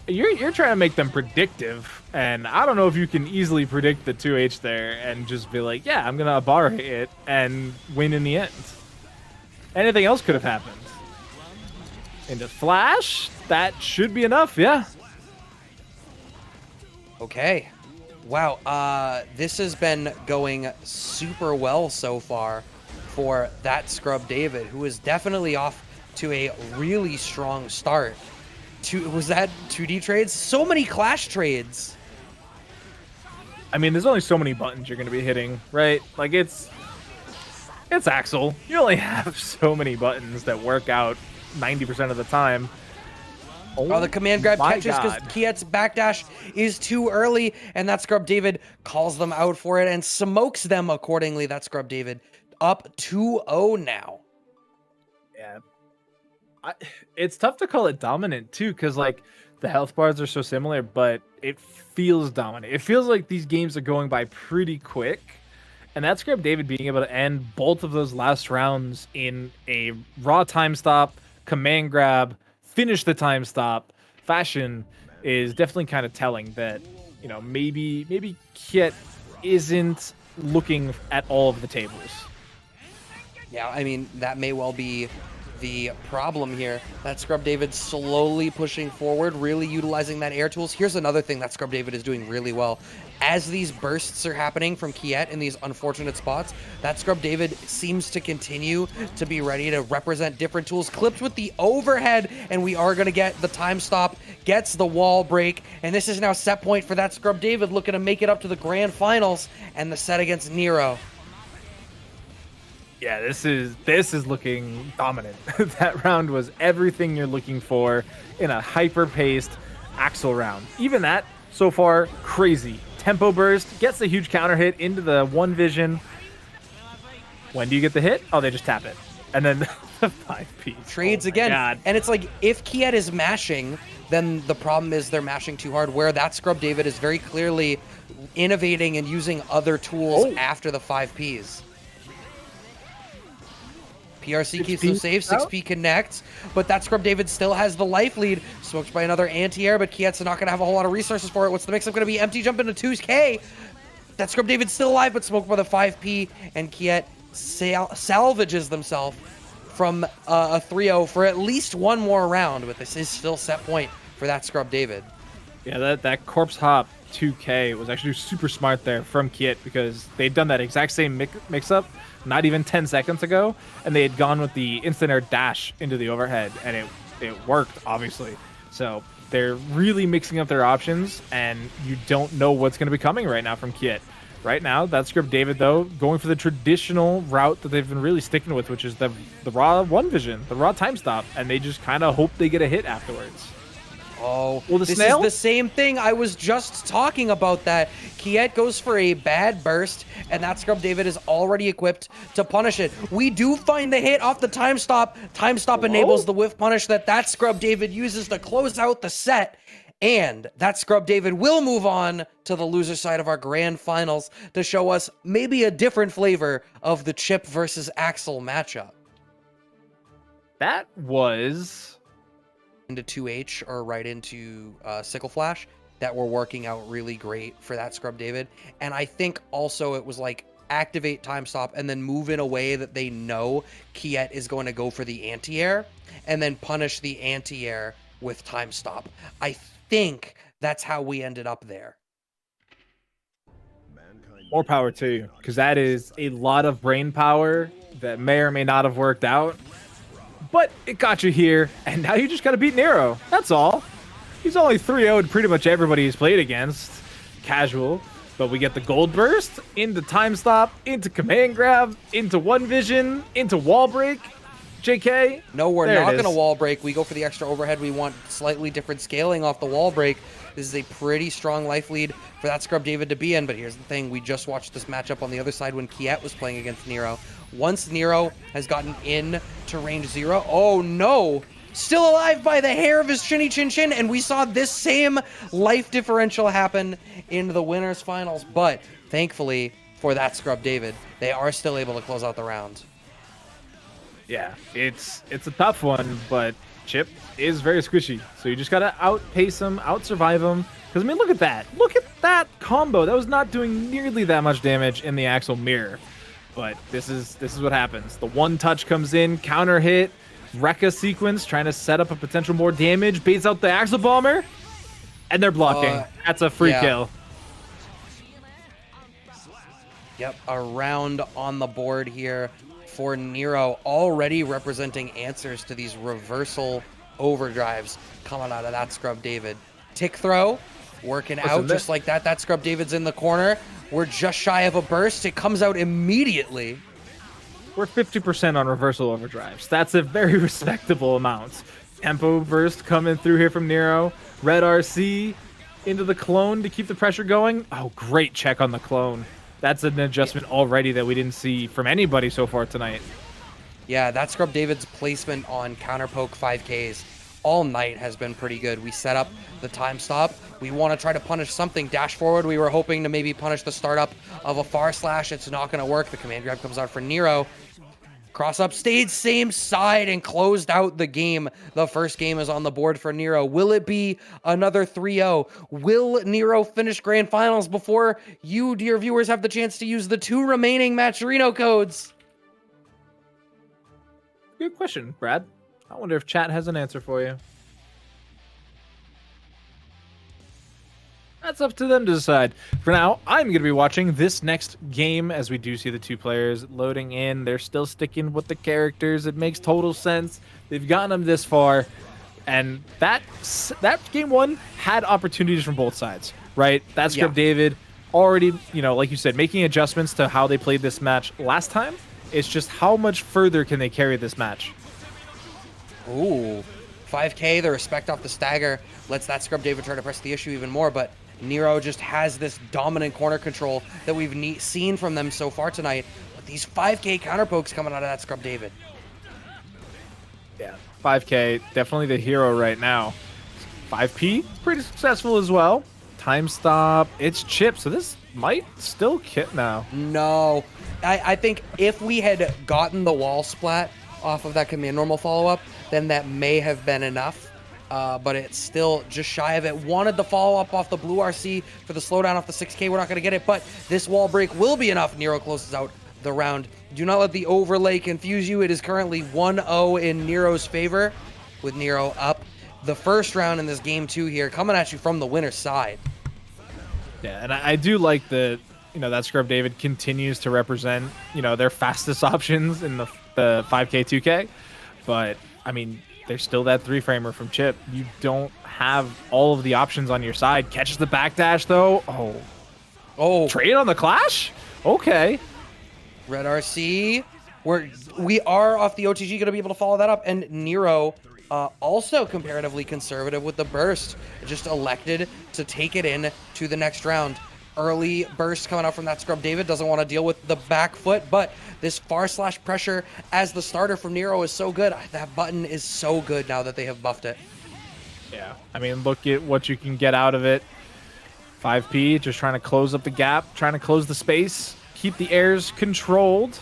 You're trying to make them predictive, and I don't know if you can easily predict the 2H there and just be like, yeah, I'm gonna bar it and win in the end. Anything else could have happened. Into Flash, that should be enough, yeah. Okay. Wow. This has been going super well so far for ThatScrubDavid, who is definitely off to a really strong start. Was that 2D trades? So many Clash trades. I mean, there's only so many buttons you're going to be hitting, right? Like, it's Axl. You only have so many buttons that work out 90% of the time. Oh, the command grab catches because Kyet's backdash is too early, and ThatScrubDavid calls them out for it and smokes them accordingly. ThatScrubDavid up 2-0 now. Yeah. It's tough to call it dominant, too, because, like, the health bars are so similar, but it feels dominant. It feels like these games are going by pretty quick, and ThatScrubDavid being able to end both of those last rounds in a raw time stop, command grab, finish the time stop fashion is definitely kind of telling that, you know, maybe Kyet isn't looking at all of the tables. Yeah, I mean, that may well be the problem here. ThatScrubDavid slowly pushing forward, really utilizing that air tools. Here's another thing ThatScrubDavid is doing really well. As these bursts are happening from Kyet in these unfortunate spots, ThatScrubDavid seems to continue to be ready to represent different tools. Clipped with the overhead, and we are going to get the time stop, gets the wall break, and this is now set point for ThatScrubDavid, looking to make it up to the grand finals and the set against Nero. Yeah, this is looking dominant. That round was everything you're looking for in a hyper-paced, Axl round. Even that, so far, crazy. Tempo burst, gets the huge counter hit into the one vision. When do you get the hit? Oh, they just tap it. And then the 5P. Trades again. God. And it's like, if Kyet is mashing, then the problem is they're mashing too hard, where ThatScrubDavid is very clearly innovating and using other tools after the 5Ps. PRC keeps them safe, 6P connects, but ThatScrubDavid still has the life lead. Smoked by another anti-air, but Kyet's not going to have a whole lot of resources for it. What's the mix-up going to be? Empty jump into 2K. ThatScrubDavid's still alive, but smoked by the 5P, and Kyet salvages themselves from a 3-0 for at least one more round, but this is still set point for ThatScrubDavid. Yeah, that corpse hop 2K was actually super smart there from Kyet, because they'd done that exact same mix-up not even 10 seconds ago, and they had gone with the instant air dash into the overhead, and it worked, obviously. So they're really mixing up their options, and you don't know what's going to be coming right now from Kyet. Right now, ThatScrubDavid, though, going for the traditional route that they've been really sticking with, which is the raw one vision, the raw time stop, and they just kind of hope they get a hit afterwards. Oh, well, this snail? is the same thing. I was just talking about that. Kyet goes for a bad burst, and ThatScrubDavid is already equipped to punish it. We do find the hit off the time stop. Time stop enables the whiff punish that ThatScrubDavid uses to close out the set. And ThatScrubDavid will move on to the loser side of our grand finals to show us maybe a different flavor of the Chipp versus Axl matchup. That was into 2H or right into Sickle Flash that were working out really great for ThatScrubDavid. And I think also it was like activate time stop and then move in a way that they know Kyet is going to go for the anti-air and then punish the anti-air with time stop. I think that's how we ended up there. More power to you, because that is a lot of brain power that may or may not have worked out. But it got you here, and now you just got to beat Nero. That's all. He's only 3-0'd pretty much everybody he's played against. Casual. But we get the gold burst, into time stop, into command grab, into one vision, into wall break. JK? No, we're not going to wall break. We go for the extra overhead. We want slightly different scaling off the wall break. This is a pretty strong life lead for ThatScrubDavid to be in. But here's the thing. We just watched this matchup on the other side when Kyet was playing against Nero. Once Nero has gotten in to range 0, oh no! Still alive by the hair of his chinny chin chin, and we saw this same life differential happen in the winners finals. But thankfully for ThatScrubDavid, they are still able to close out the round. Yeah, it's a tough one, but Chipp is very squishy. So you just gotta outpace him, out-survive him. Because, I mean, look at that. Look at that combo. That was not doing nearly that much damage in the Axl mirror. But this is what happens. The one touch comes in, counter hit, Rekka sequence, trying to set up a potential more damage, baits out the Axl bomber, and they're blocking. That's a free kill. Yep, a round on the board here for Nero, already representing answers to these reversal overdrives coming out of ThatScrubDavid. Tick throw, working out just like that. ThatScrubDavid's in the corner. We're just shy of a burst. It comes out immediately. We're 50% on reversal overdrives. That's a very respectable amount. Tempo burst coming through here from Nero. Red RC into the clone to keep the pressure going. Oh, great check on the clone. That's an adjustment already that we didn't see from anybody so far tonight. Yeah, ThatScrubDavid's placement on counter poke 5Ks all night has been pretty good. We set up the time stop. We want to try to punish something. Dash forward. We were hoping to maybe punish the startup of a far slash. It's not going to work. The command grab comes out for Nero. Cross up, stayed same side and closed out the game. The first game is on the board for Nero. Will it be another 3-0? Will Nero finish grand finals before you, dear viewers, have the chance to use the 2 remaining Matcherino codes? Good question, Brad. I wonder if chat has an answer for you. That's up to them to decide. For now, I'm going to be watching this next game as we do see the 2 players loading in. They're still sticking with the characters. It makes total sense. They've gotten them this far. And that game 1 had opportunities from both sides, right? ThatScrubDavid already, like you said, making adjustments to how they played this match last time. It's just how much further can they carry this match? Ooh. 5K, the respect off the stagger lets ThatScrubDavid try to press the issue even more, but Nero just has this dominant corner control that we've seen from them so far tonight. But these 5K counter pokes coming out of ThatScrubDavid. Yeah, 5K, definitely the hero right now. 5P, pretty successful as well. Time stop, it's Chipp, so this might still Kit now. No, I think if we had gotten the wall splat off of that command normal follow-up, then that may have been enough. But it's still just shy of it. Wanted the follow-up off the blue RC for the slowdown off the 6K. We're not going to get it, but this wall break will be enough. Nero closes out the round. Do not let the overlay confuse you. It is currently 1-0 in Nero's favor, with Nero up the first round in this game 2 here, coming at you from the winner's side. Yeah, and I do like that, ThatScrubDavid continues to represent, their fastest options in the 5K, 2K. But, I mean, there's still that 3-framer from Chipp. You don't have all of the options on your side. Catches the backdash, though. Oh. Trade on the clash? Okay. Red RC. We are off the OTG going to be able to follow that up. And Nero, also comparatively conservative with the burst. Just elected to take it in to the next round. Early burst coming out from ThatScrubDavid. Doesn't want to deal with the back foot, but this far slash pressure as the starter from Nero is so good. That button is so good now that they have buffed it. Yeah, I mean, look at what you can get out of it. 5P, just trying to close up the gap, trying to close the space, keep the airs controlled.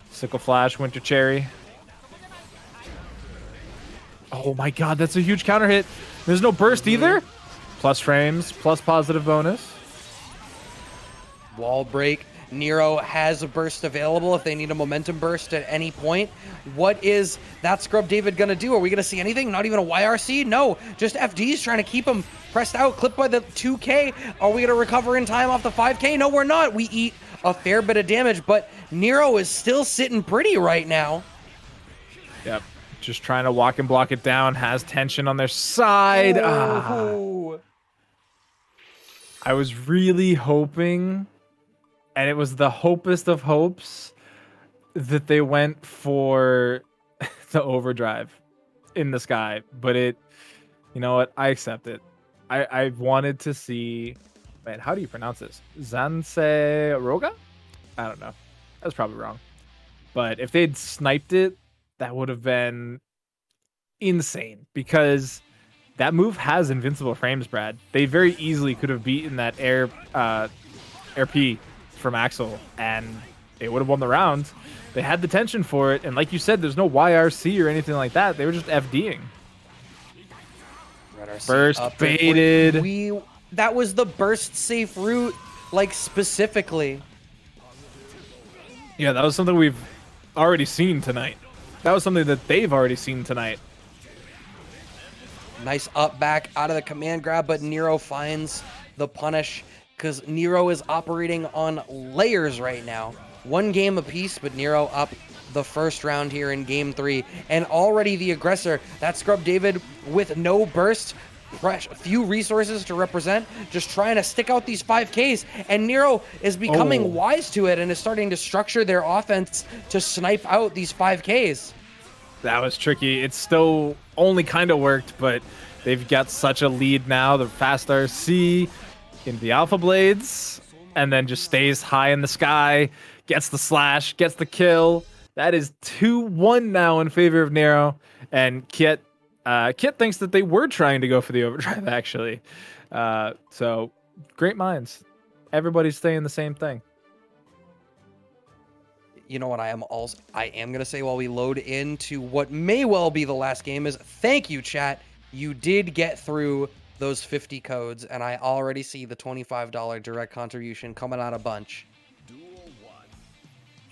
Sickle Flash, Winter Cherry. Oh my god, that's a huge counter hit. There's no burst either. Plus frames, plus positive bonus. Wall break. Nero has a burst available if they need a momentum burst at any point. What is ThatScrubDavid going to do? Are we going to see anything? Not even a YRC? No, just FDs trying to keep him pressed out, clipped by the 2K. Are we going to recover in time off the 5K? No, we're not. We eat a fair bit of damage, but Nero is still sitting pretty right now. Yep, just trying to walk and block it down. Has tension on their side. I was really hoping, and it was the hopest of hopes, that they went for the overdrive in the sky. But you know what? I accept it. I wanted to see, man, how do you pronounce this? Zanseroga? I don't know. That's probably wrong. But if they'd sniped it, that would have been insane, because that move has invincible frames, Brad. They very easily could have beaten that air P from Axl, and they would have won the round. They had the tension for it, and like you said, there's no YRC or anything like that. They were just FDing. Burst baited. That was the burst safe route, like specifically. Yeah, that was something we've already seen tonight. That was something that they've already seen tonight. Nice up back out of the command grab, but Nero finds the punish because Nero is operating on layers right now. One game apiece, but Nero up the first round here in game 3. And already the aggressor, ThatScrubDavid, with no burst, few resources to represent, just trying to stick out these 5Ks. And Nero is becoming wise to it and is starting to structure their offense to snipe out these 5Ks. That was tricky. It still only kind of worked, but they've got such a lead now. The fast RC into the Alpha Blades, and then just stays high in the sky, gets the slash, gets the kill. That is 2-1 now in favor of Nero. And Kyet thinks that they were trying to go for the overdrive, actually. So, great minds. Everybody's saying the same thing. You know what I am going to say while we load into what may well be the last game is thank you, chat. You did get through those 50 codes, and I already see the $25 direct contribution coming out of Bunch.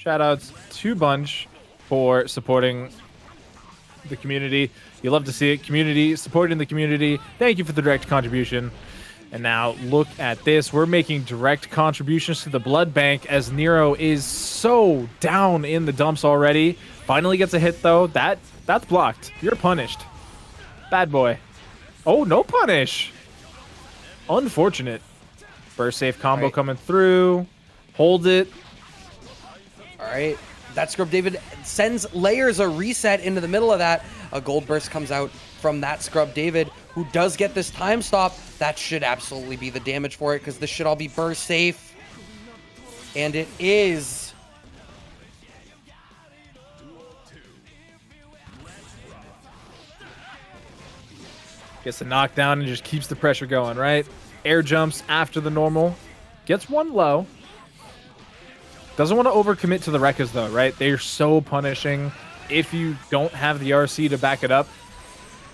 Shoutouts to Bunch for supporting the community. You love to see it. Community, supporting the community. Thank you for the direct contribution. And now look at this. We're making direct contributions to the blood bank as Nero is so down in the dumps already. Finally gets a hit, though. That's blocked. You're punished. Bad boy. Oh, no punish. Unfortunate. Burst safe combo coming through. Hold it. All right. ThatScrubDavid sends layers a reset into the middle of that. A gold burst comes out from ThatScrubDavid, who does get this time stop. That should absolutely be the damage for it, because this should all be burst safe. And it is. Gets a knockdown and just keeps the pressure going, right? Air jumps after the normal. Gets one low. Doesn't want to overcommit to the Rekkas, though, right? They're so punishing if you don't have the RC to back it up.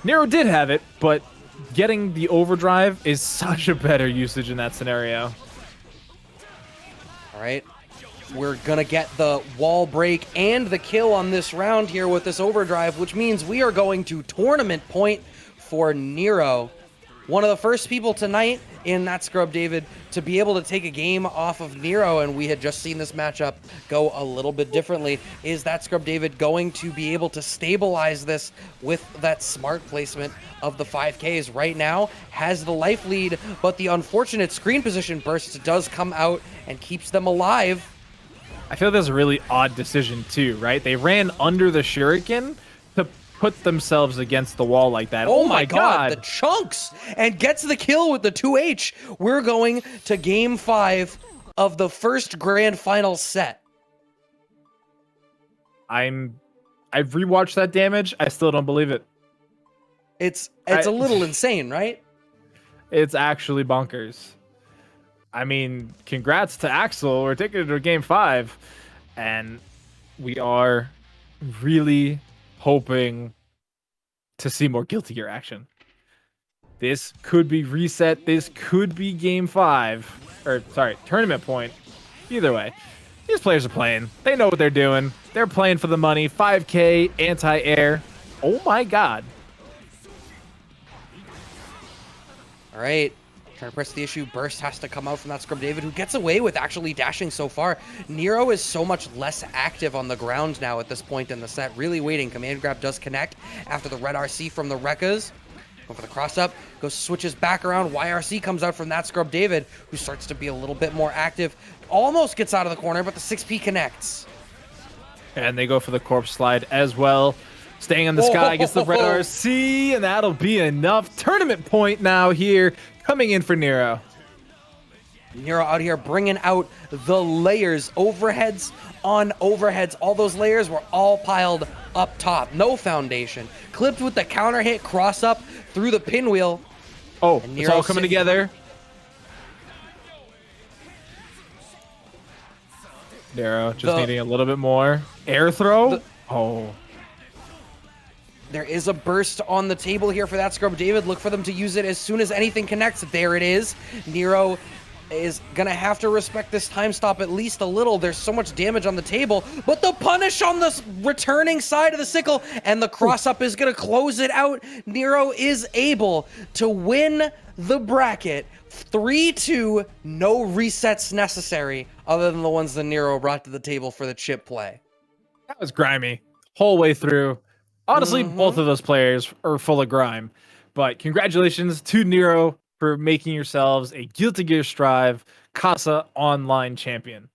Nero did have it, but getting the overdrive is such a better usage in that scenario. All right. We're going to get the wall break and the kill on this round here with this overdrive, which means we are going to tournament point for Nero. One of the first people tonight in ThatScrubDavid to be able to take a game off of Nero, and we had just seen this matchup go a little bit differently. Is ThatScrubDavid going to be able to stabilize this with that smart placement of the 5Ks? Right now has the life lead, but the unfortunate screen position burst does come out and keeps them alive. I feel that's a really odd decision too, right? They ran under the shuriken to put themselves against the wall like that. Oh my god, the chunks! And gets the kill with the 2H. We're going to game 5 of the first grand final set. I've rewatched that damage. I still don't believe it. It's a little insane, right? It's actually bonkers. I mean, congrats to Axl. We're taking it to game 5, and we are really hoping to see more Guilty Gear action. This could be reset. This could be game 5, or sorry, tournament point. Either way, these players are playing. They know what they're doing. They're playing for the money. 5K anti-air. Oh my god. All right. Trying to press the issue. Burst has to come out from ThatScrubDavid, who gets away with actually dashing so far. Nero is so much less active on the ground now at this point in the set. Really waiting. Command grab does connect after the red RC from the Rekkas. Going for the cross up. Goes, switches back around. YRC comes out from ThatScrubDavid, who starts to be a little bit more active. Almost gets out of the corner, but the 6P connects. And they go for the corpse slide as well. Staying on the sky, gets the red RC, and that'll be enough. Tournament point now here, coming in for Nero. Nero out here bringing out the layers. Overheads on overheads. All those layers were all piled up top. No foundation. Clipped with the counter hit, cross up through the pinwheel. Oh, it's all coming together. Nero just needing a little bit more. Air throw? There is a burst on the table here for ThatScrubDavid. Look for them to use it as soon as anything connects. There it is. Nero is going to have to respect this time stop at least a little. There's so much damage on the table, but the punish on the returning side of the sickle, and the cross-up is going to close it out. Nero is able to win the bracket 3-2, no resets necessary other than the ones that Nero brought to the table for the Chipp play. That was grimy whole way through. Honestly, both of those players are full of grime. But congratulations to Nero for making yourselves a Guilty Gear Strive Casa online champion.